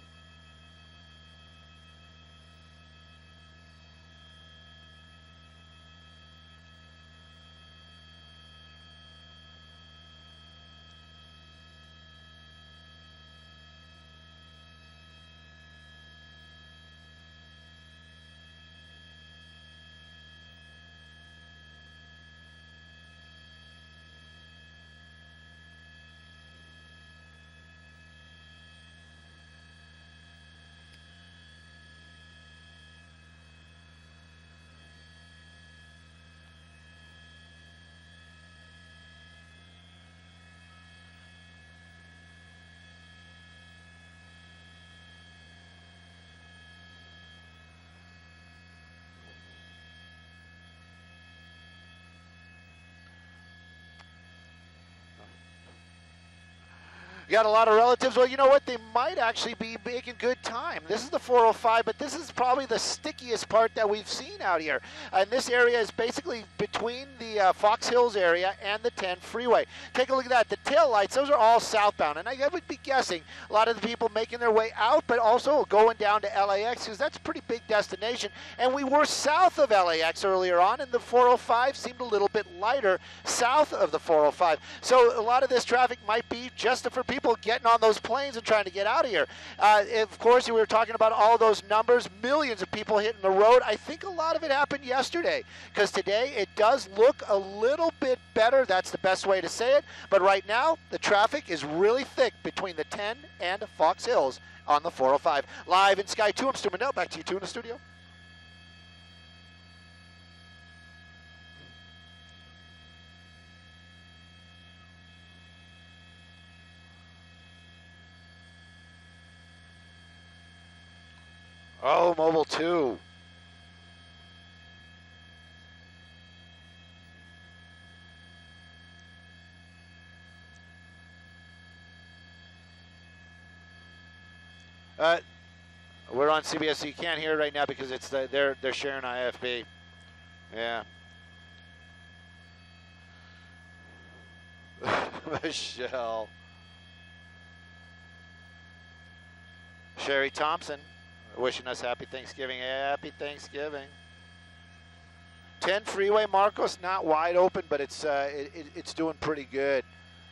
You got a lot of relatives. Well, you know what? They might actually be making good time. This is the 405, but this is probably the stickiest part that we've seen out here. And this area is basically between the Fox Hills area and the 10 freeway. Take a look at that. The tail lights, those are all southbound. And I would be guessing a lot of the people making their way out, but also going down to LAX, because that's a pretty big destination. And we were south of LAX earlier on, and the 405 seemed a little bit lighter south of the 405. So a lot of this traffic might be just for people getting on those planes and trying to get out of here. Of course, we were talking about all those numbers, millions of people hitting the road. I think a lot of it happened yesterday, because today it does look a little bit better. That's the best way to say it. But right now, the traffic is really thick between the 10 and Fox Hills on the 405. Live in Sky 2, I'm Stu Mundel. Back to you two in the studio. Oh, Mobile 2. We're on CBS, so you can't hear it right now because it's they're sharing IFB. Yeah. Michelle. Sherry Thompson. Wishing us happy Thanksgiving. Happy Thanksgiving. 10 freeway, Marcos, not wide open, but it's doing pretty good.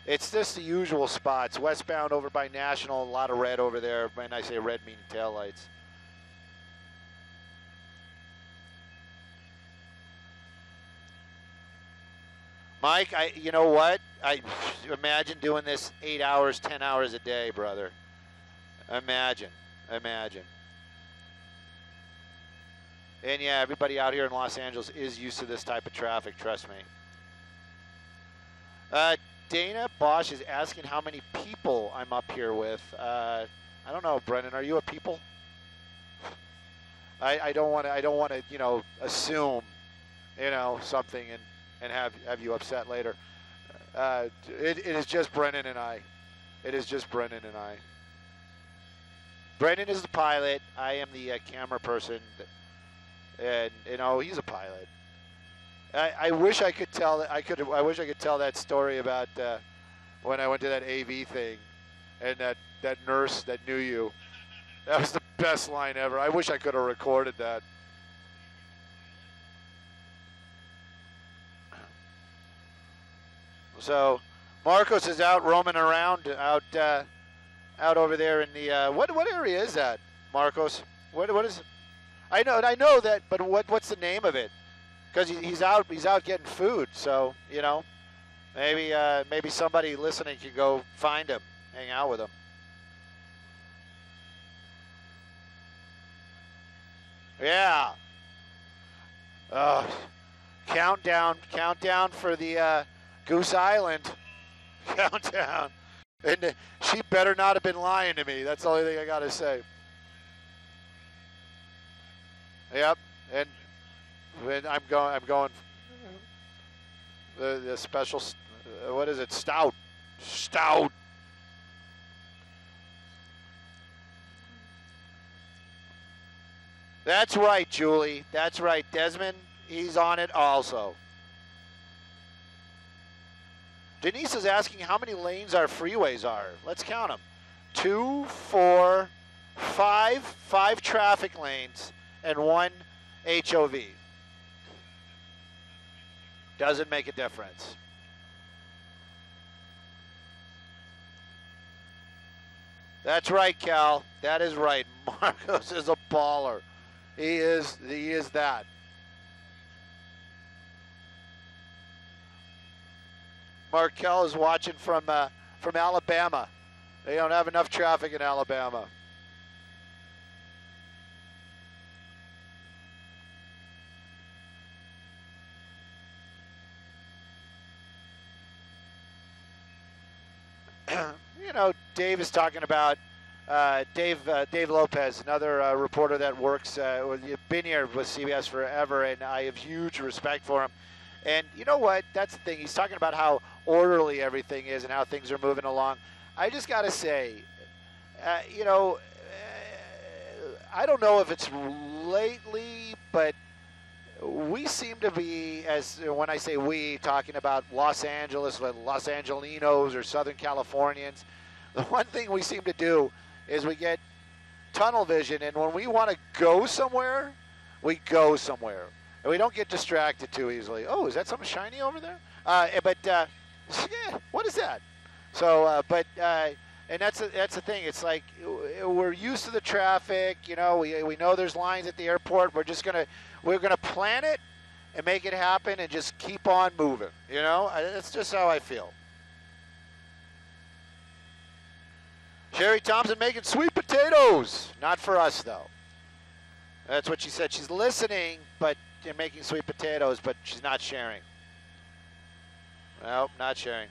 It's just the usual spots. Westbound over by National, a lot of red over there. When I say red, meaning taillights. Mike, you know what? I imagine doing this 8 hours, 10 hours a day, brother. Imagine. And yeah, everybody out here in Los Angeles is used to this type of traffic, trust me. Dana Bosch is asking how many people I'm up here with. I don't know, Brendan, are you a people? I don't want to, you know, assume, you know, something and have you upset later. It is just Brendan and I. It is just Brendan and I. Brendan is the pilot. I am the camera person, and you know he's a pilot. I wish I could tell. I wish I could tell that story about when I went to that AV thing, and that nurse that knew you. That was the best line ever. I wish I could have recorded that. So, Marcos is out roaming around out over there in the what area is that, Marcos? What is it? I know that, but what's the name of it? Because he's out getting food. So you know, maybe somebody listening could go find him, hang out with him. Yeah. Countdown for the Goose Island. Countdown. And she better not have been lying to me. That's the only thing I got to say. Yep. And I'm going the special, what is it? Stout. That's right, Julie. That's right. Desmond, he's on it also. Denise is asking how many lanes our freeways are. Let's count them. 2, 4, 5. 5 traffic lanes and 1 HOV. Doesn't make a difference. That's right, Cal. That is right. Marcos is a baller. He is that. Markel is watching from Alabama. They don't have enough traffic in Alabama. You know, Dave is talking about Dave Lopez, another reporter that works been here with CBS forever, and I have huge respect for him. And you know what? That's the thing. He's talking about how orderly everything is and how things are moving along. I just got to say, you know, I don't know if it's lately, but we seem to be, as when I say we, talking about Los Angeles, Los Angelinos or Southern Californians, the one thing we seem to do is we get tunnel vision, and when we want to go somewhere, we go somewhere. And we don't get distracted too easily. Oh, is that something shiny over there? Yeah, what is that? So, and that's the thing. It's like we're used to the traffic. You know, we know there's lines at the airport. We're gonna plan it and make it happen and just keep on moving. You know, that's just how I feel. Sherry Thompson making sweet potatoes. Not for us though. That's what she said. She's listening, but making sweet potatoes, but she's not sharing. Nope, not sharing.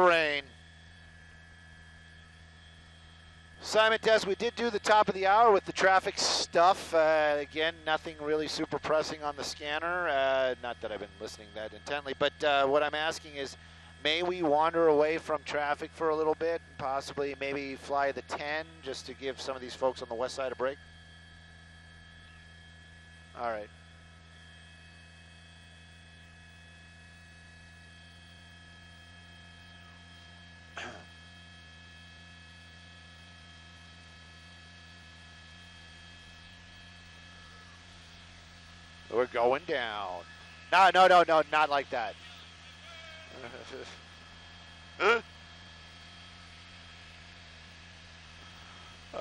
Rain. Simon Tess, we did do the top of the hour with the traffic stuff. Again, nothing really super pressing on the scanner. Not that I've been listening that intently, but what I'm asking is, may we wander away from traffic for a little bit and possibly maybe fly the 10 just to give some of these folks on the west side a break? All right. We're going down. No, not like that.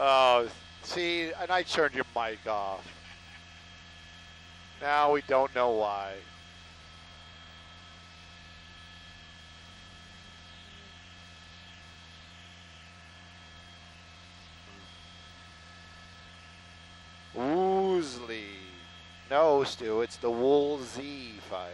Oh, see, and I turned your mic off. Now we don't know why. Woolsey. No, Stu, it's the Woolsey fire.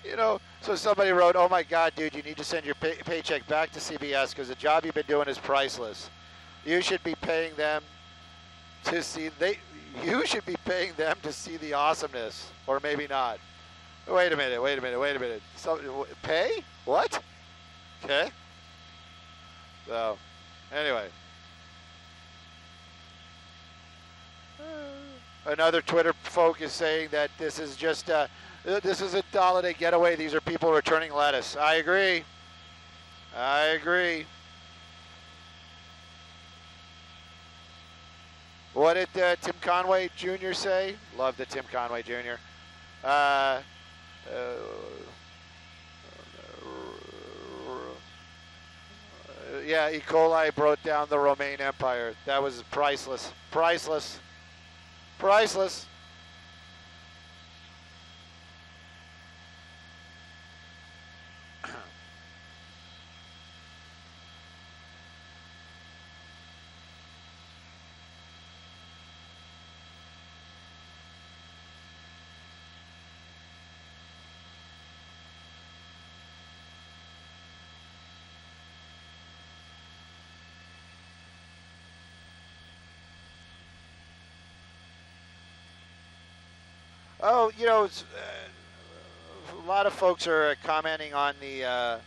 You know, so somebody wrote, "Oh my God, dude, you need to send your paycheck back to CBS because the job you've been doing is priceless. You should be paying them to see You should be paying them to see the awesomeness, or maybe not." Wait a minute. So, pay? What? Okay. So, anyway. Another Twitter folk is saying that this is just this is a holiday getaway. These are people returning lettuce. I agree. What did Tim Conway Jr. say? Love the Tim Conway Jr. Yeah, E. coli brought down the Romaine Empire. That was priceless. Priceless. Oh, you know, a lot of folks are commenting on the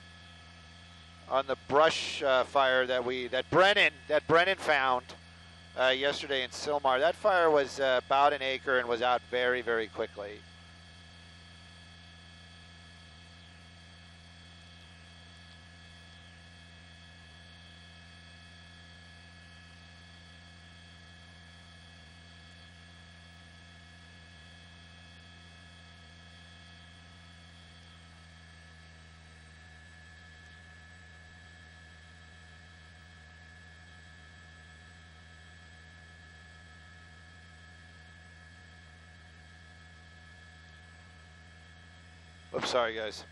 brush fire that Brennan found yesterday in Sylmar. That fire was about an acre and was out very, very quickly. I'm sorry, guys.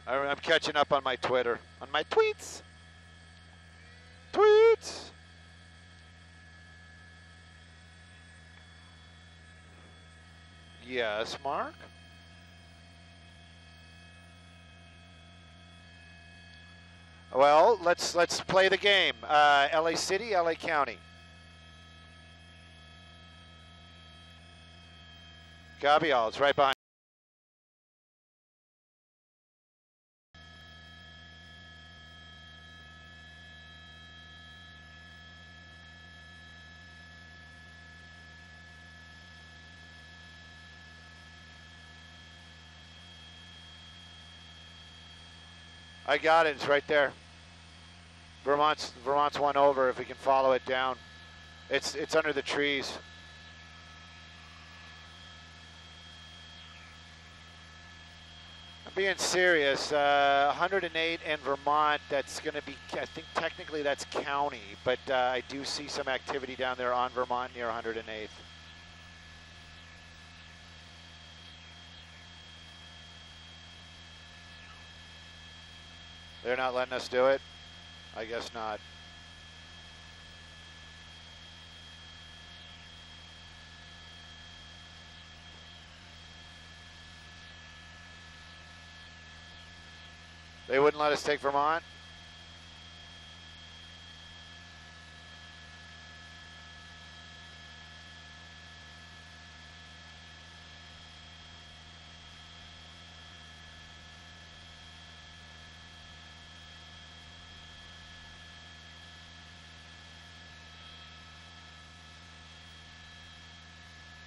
I'm catching up on my Twitter, on my tweets. Yes, Mark? Well, let's play the game. LA City, LA County. Copy all. It's right behind. I got it. It's right there. Vermont's one over. If we can follow it down, it's under the trees. I'm being serious. 108 in Vermont. That's going to be. I think technically that's county, but I do see some activity down there on Vermont near 108th. They're not letting us do it? I guess not. They wouldn't let us take Vermont?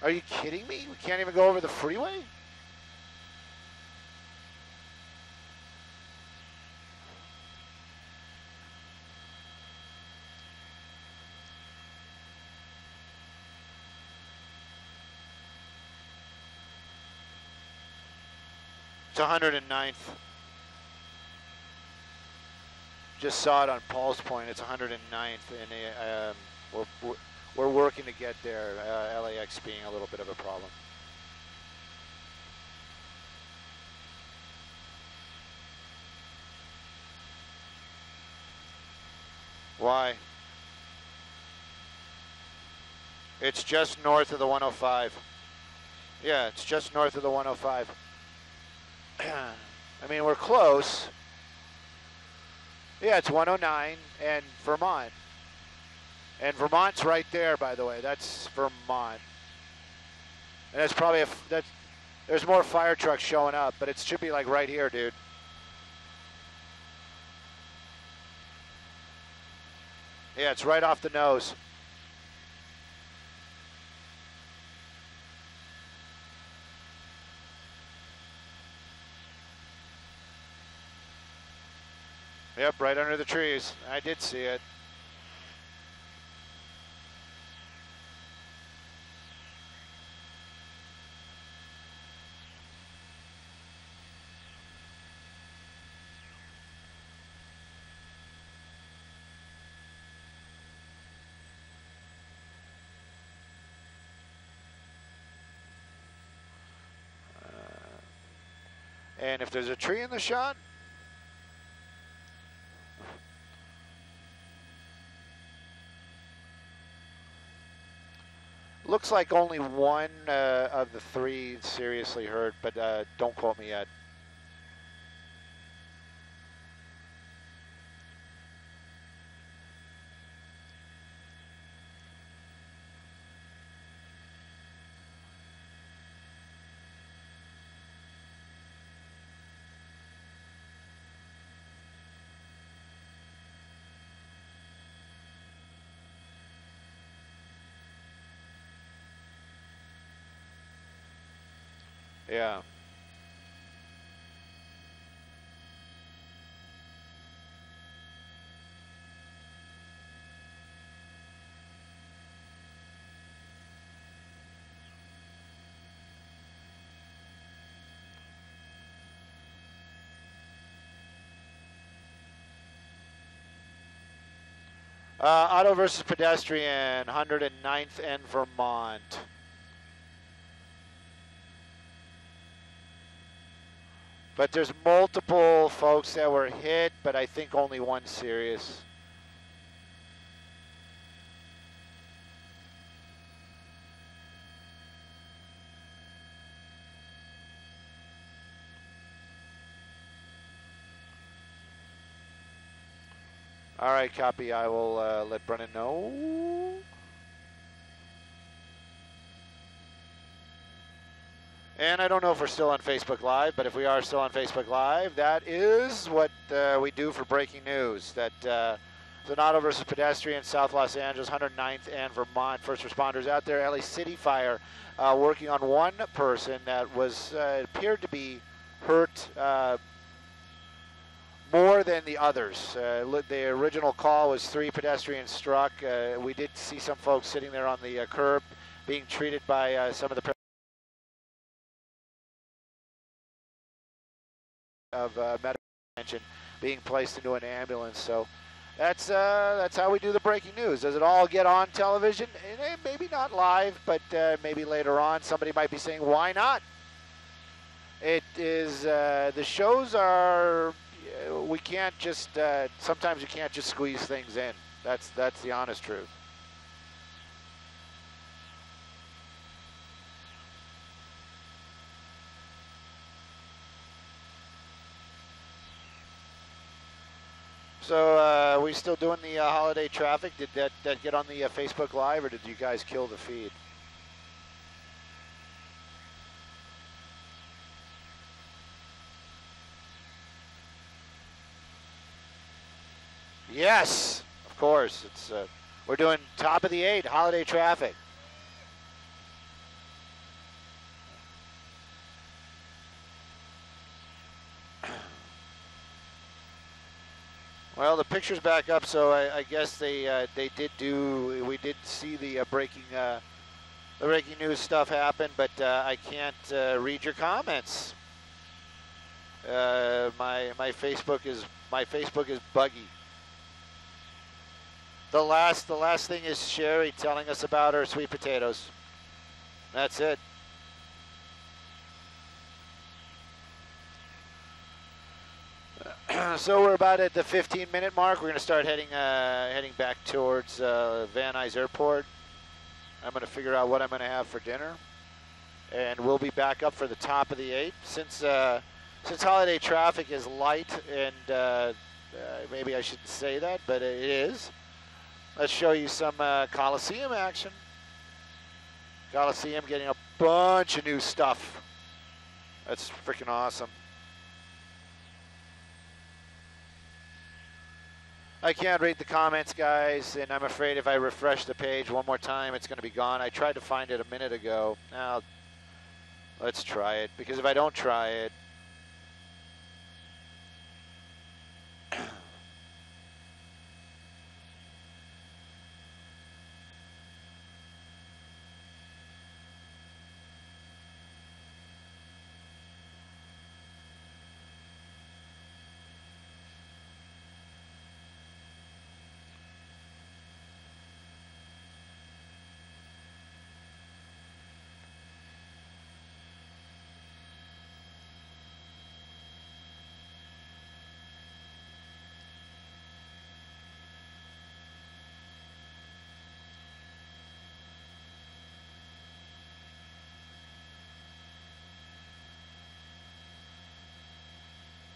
Are you kidding me? We can't even go over the freeway? It's 109th. Just saw it on Paul's Point. It's 109th, and we're working to get there. LAX being a little bit of a problem. Why? It's just north of the 105. Yeah, it's just north of the 105. I mean, we're close. Yeah, it's 109 and Vermont. And Vermont's right there, by the way. That's Vermont. And that's probably there's more fire trucks showing up, but it should be like right here, dude. Yeah, it's right off the nose. Yep, right under the trees. I did see it. And if there's a tree in the shot, looks like only one of the three seriously hurt, but don't quote me yet. Yeah. Auto versus pedestrian, 109th and Vermont. But there's multiple folks that were hit, but I think only one serious. All right, copy. I will let Brennan know. And I don't know if we're still on Facebook Live, but if we are still on Facebook Live, that is what we do for breaking news. That the auto versus pedestrian, South Los Angeles, 109th and Vermont. First responders out there. LA City Fire working on one person that was appeared to be hurt more than the others. The original call was 3 pedestrians struck. We did see some folks sitting there on the curb being treated by some of the medical attention, being placed into an ambulance. So that's how we do the breaking news. Does it all get on television? Maybe not live, but maybe later on. Somebody might be saying, why not? It is, the shows are, we can't just, sometimes you can't just squeeze things in. That's the honest truth. So we still doing the holiday traffic? Did that get on the Facebook Live, or did you guys kill the feed? Yes, of course. It's we're doing top of the 8 holiday traffic. Well, the picture's back up, so I guess they did do. We did see the breaking news stuff happen, but I can't read your comments. My Facebook is buggy. The last thing is Sherry telling us about her sweet potatoes. That's it. So we're about at the 15-minute mark. We're going to start heading back towards Van Nuys Airport. I'm going to figure out what I'm going to have for dinner, and we'll be back up for the top of the 8. Since holiday traffic is light, and maybe I shouldn't say that, but it is. Let's show you some Coliseum action. Coliseum getting a bunch of new stuff. That's freaking awesome. I can't read the comments, guys, and I'm afraid if I refresh the page one more time, it's going to be gone. I tried to find it a minute ago. Now, let's try it, because if I don't try it,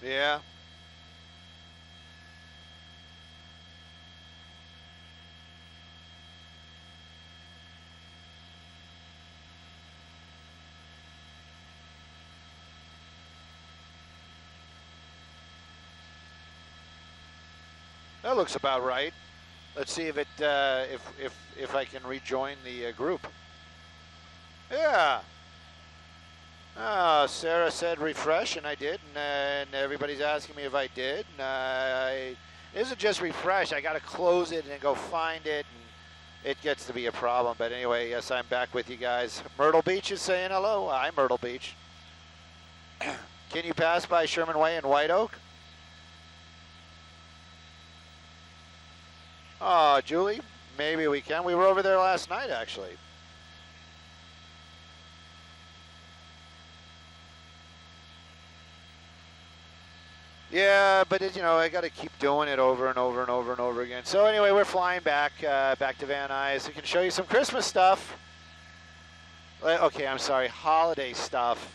yeah. That looks about right. Let's see if it if I can rejoin the group. Yeah. Sarah said refresh, and I did, and everybody's asking me if I did. It isn't just refresh. I got to close it and go find it, and it gets to be a problem. But anyway, yes, I'm back with you guys. Myrtle Beach is saying hello. Hi, Myrtle Beach. Can you pass by Sherman Way in White Oak? Oh, Julie, maybe we can. We were over there last night, actually. Yeah, but you know, I got to keep doing it over and over and over and over again. So anyway, we're flying back to Van Nuys. We can show you some Christmas stuff. Okay, I'm sorry, holiday stuff.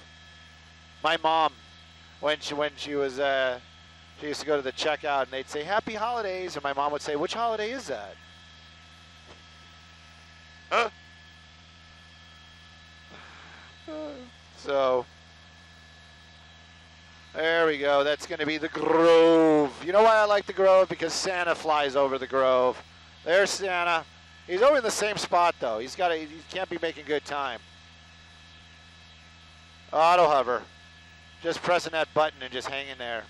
My mom, when she was she used to go to the checkout and they'd say Happy Holidays, and my mom would say, which holiday is that? Huh? So there we go. That's going to be the Grove. You know why I like the Grove? Because Santa flies over the Grove. There's Santa. He's over in the same spot though. He can't be making good time. Auto hover. Just pressing that button and just hanging there.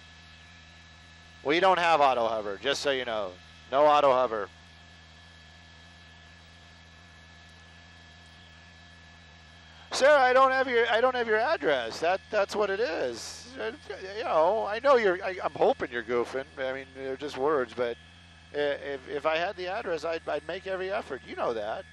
We don't have auto hover, just so you know. No auto hover. Sarah, I don't have your address. That's what it is. You know, I know I'm hoping you're goofing. I mean, they're just words, but if I had the address, I'd make every effort. You know that.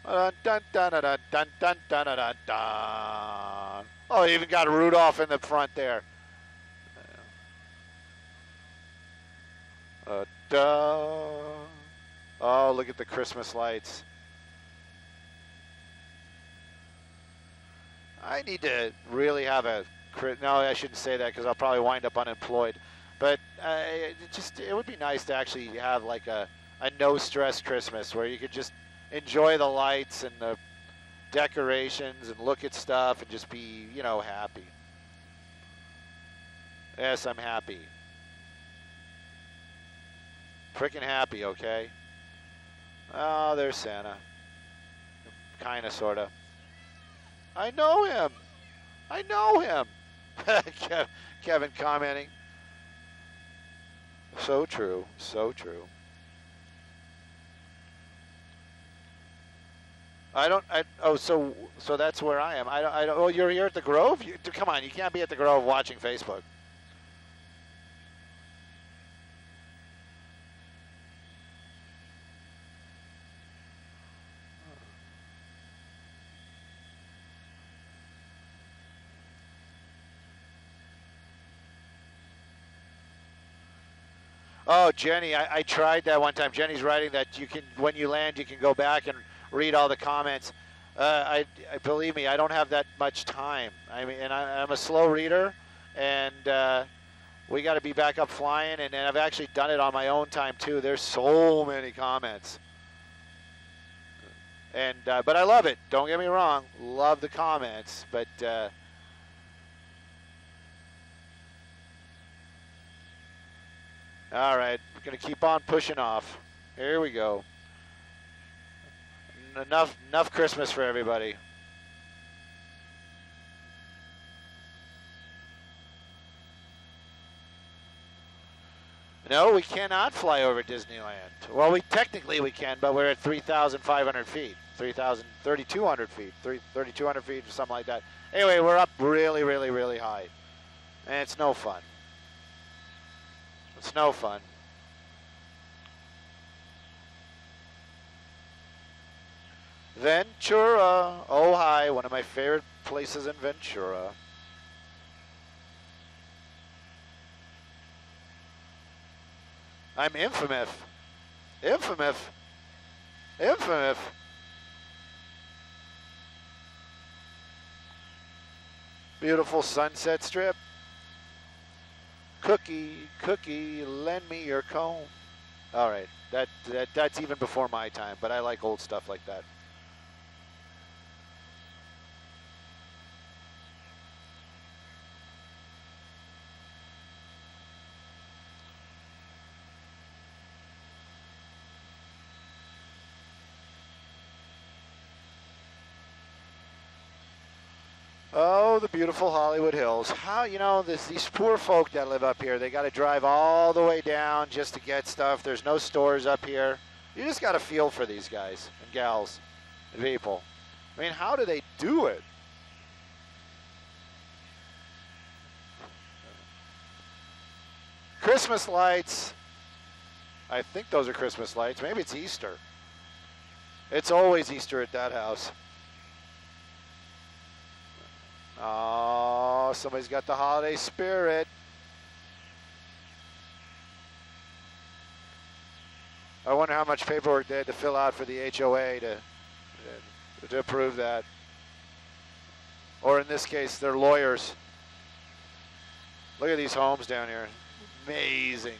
Dun, dun, dun, dun, dun, dun, dun, dun, dun. Oh, you even got Rudolph in the front there. Oh, look at the Christmas lights. I need to really have no, I shouldn't say that because I'll probably wind up unemployed. But it would be nice to actually have like a no-stress Christmas where you could just enjoy the lights and the decorations and look at stuff and just be, you know, happy. Yes, I'm happy. Freaking happy, okay? Oh, there's Santa. Kinda, sorta. I know him. Kevin commenting. So true. So true. So that's where I am. Oh, you're here at the Grove? Come on, you can't be at the Grove watching Facebook. Oh, Jenny, I tried that one time. Jenny's writing that you can, when you land, you can go back and read all the comments. I believe me, I don't have that much time. I mean, and I'm a slow reader, and we got to be back up flying. And I've actually done it on my own time too. There's so many comments, and but I love it. Don't get me wrong, love the comments, but. All right, we're going to keep on pushing off. Here we go. Enough Christmas for everybody. No, we cannot fly over Disneyland. Well, technically we can, but we're at 3,500 feet, 3,200 feet, 3,200 feet, or something like that. Anyway, we're up really, really, really high, and it's no fun. It's no fun. Ventura. Oh, hi. One of my favorite places in Ventura. I'm infamous. Infamous. Infamous. Beautiful Sunset Strip. Cookie, lend me your comb. All right, that's even before my time, but I like old stuff like that. Oh, the beautiful Hollywood Hills. How, these poor folk that live up here, they got to drive all the way down just to get stuff. There's no stores up here. You just got to feel for these guys and gals and people. I mean, how do they do it? Christmas lights. I think those are Christmas lights. Maybe it's Easter. It's always Easter at that house. Oh, somebody's got the holiday spirit. I wonder how much paperwork they had to fill out for the HOA to approve that. Or in this case, they're lawyers. Look at these homes down here. Amazing.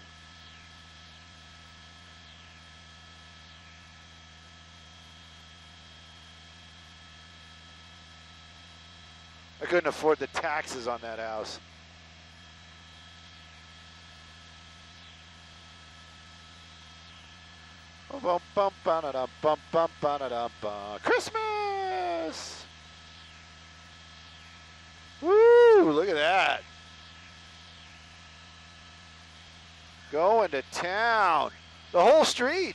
I couldn't afford the taxes on that house. Christmas! Woo! Look at that. Going to town. The whole street.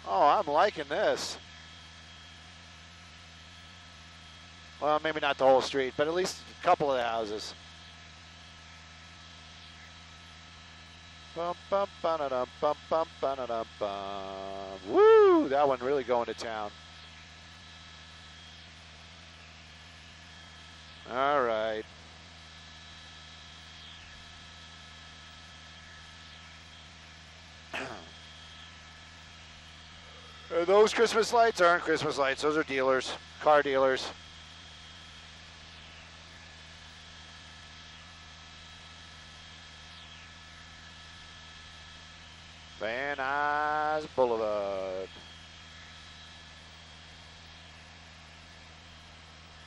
Oh, I'm liking this. Well, maybe not the whole street, but at least a couple of the houses. Woo! That one really going to town. All right. Those Christmas lights aren't Christmas lights. Those are dealers, car dealers. Van Nuys Boulevard.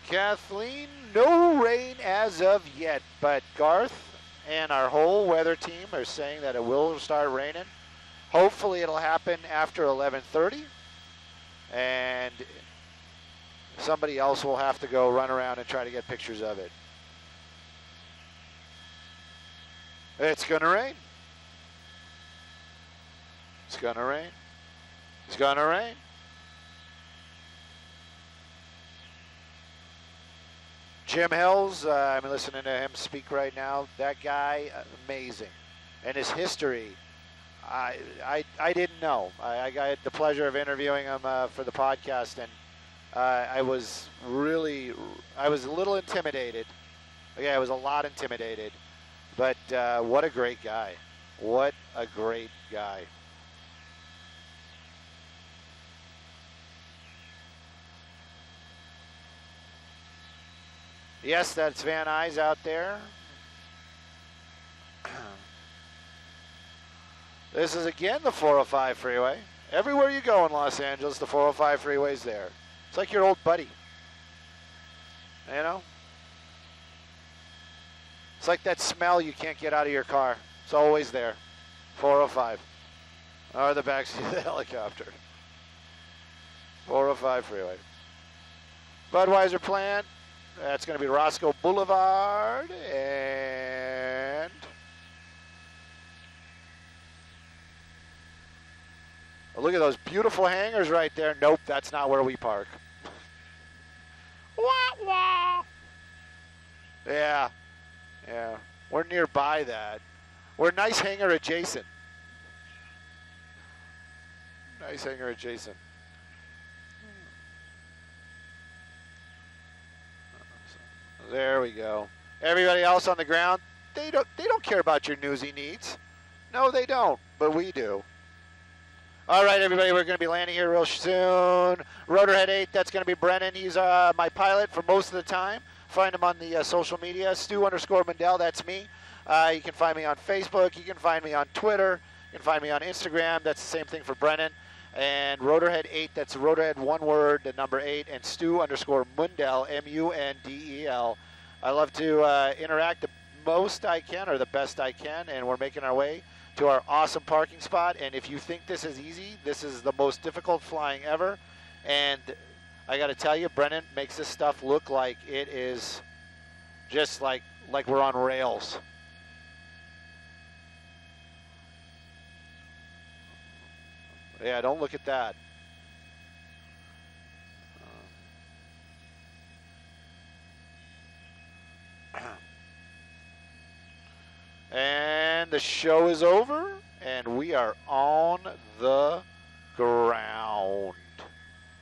Kathleen, no rain as of yet, but Garth and our whole weather team are saying that it will start raining. Hopefully it'll happen after 11:30, and somebody else will have to go run around and try to get pictures of it. It's going to rain. It's going to rain. It's going to rain. Jim Hills, I'm listening to him speak right now. That guy, amazing. And his history, I didn't know. I had the pleasure of interviewing him for the podcast, and I was a little intimidated. Yeah, I was a lot intimidated. But what a great guy. What a great guy. Yes, that's Van Nuys out there. This is again the 405 freeway. Everywhere you go in Los Angeles, the 405 freeway's there. It's like your old buddy. You know? It's like that smell you can't get out of your car. It's always there. 405. Or the backseat of the helicopter. 405 freeway. Budweiser plant. That's going to be Roscoe Boulevard. And oh, look at those beautiful hangars right there. Nope, that's not where we park. Wah, wah. Yeah. Yeah. We're nearby that. We're nice hangar adjacent. Nice hangar adjacent. There we go. Everybody else on the ground, they don't care about your newsy needs. No, they don't, but we do. All right, everybody, we're going to be landing here real soon. Rotorhead 8, that's going to be Brennan. He's my pilot for most of the time. Find him on the social media, Stu_Mundel, that's me. You can find me on Facebook. You can find me on Twitter. You can find me on Instagram. That's the same thing for Brennan. And Rotorhead 8, that's Rotorhead, one word, the number 8, and Stu_Mundel, M-U-N-D-E-L. I love to interact the most I can, or the best I can, and we're making our way to our awesome parking spot. And if you think this is easy, this is the most difficult flying ever. And I got to tell you, Brennan makes this stuff look like it is just like we're on rails. Yeah, don't look at that. And the show is over, and we are on the ground.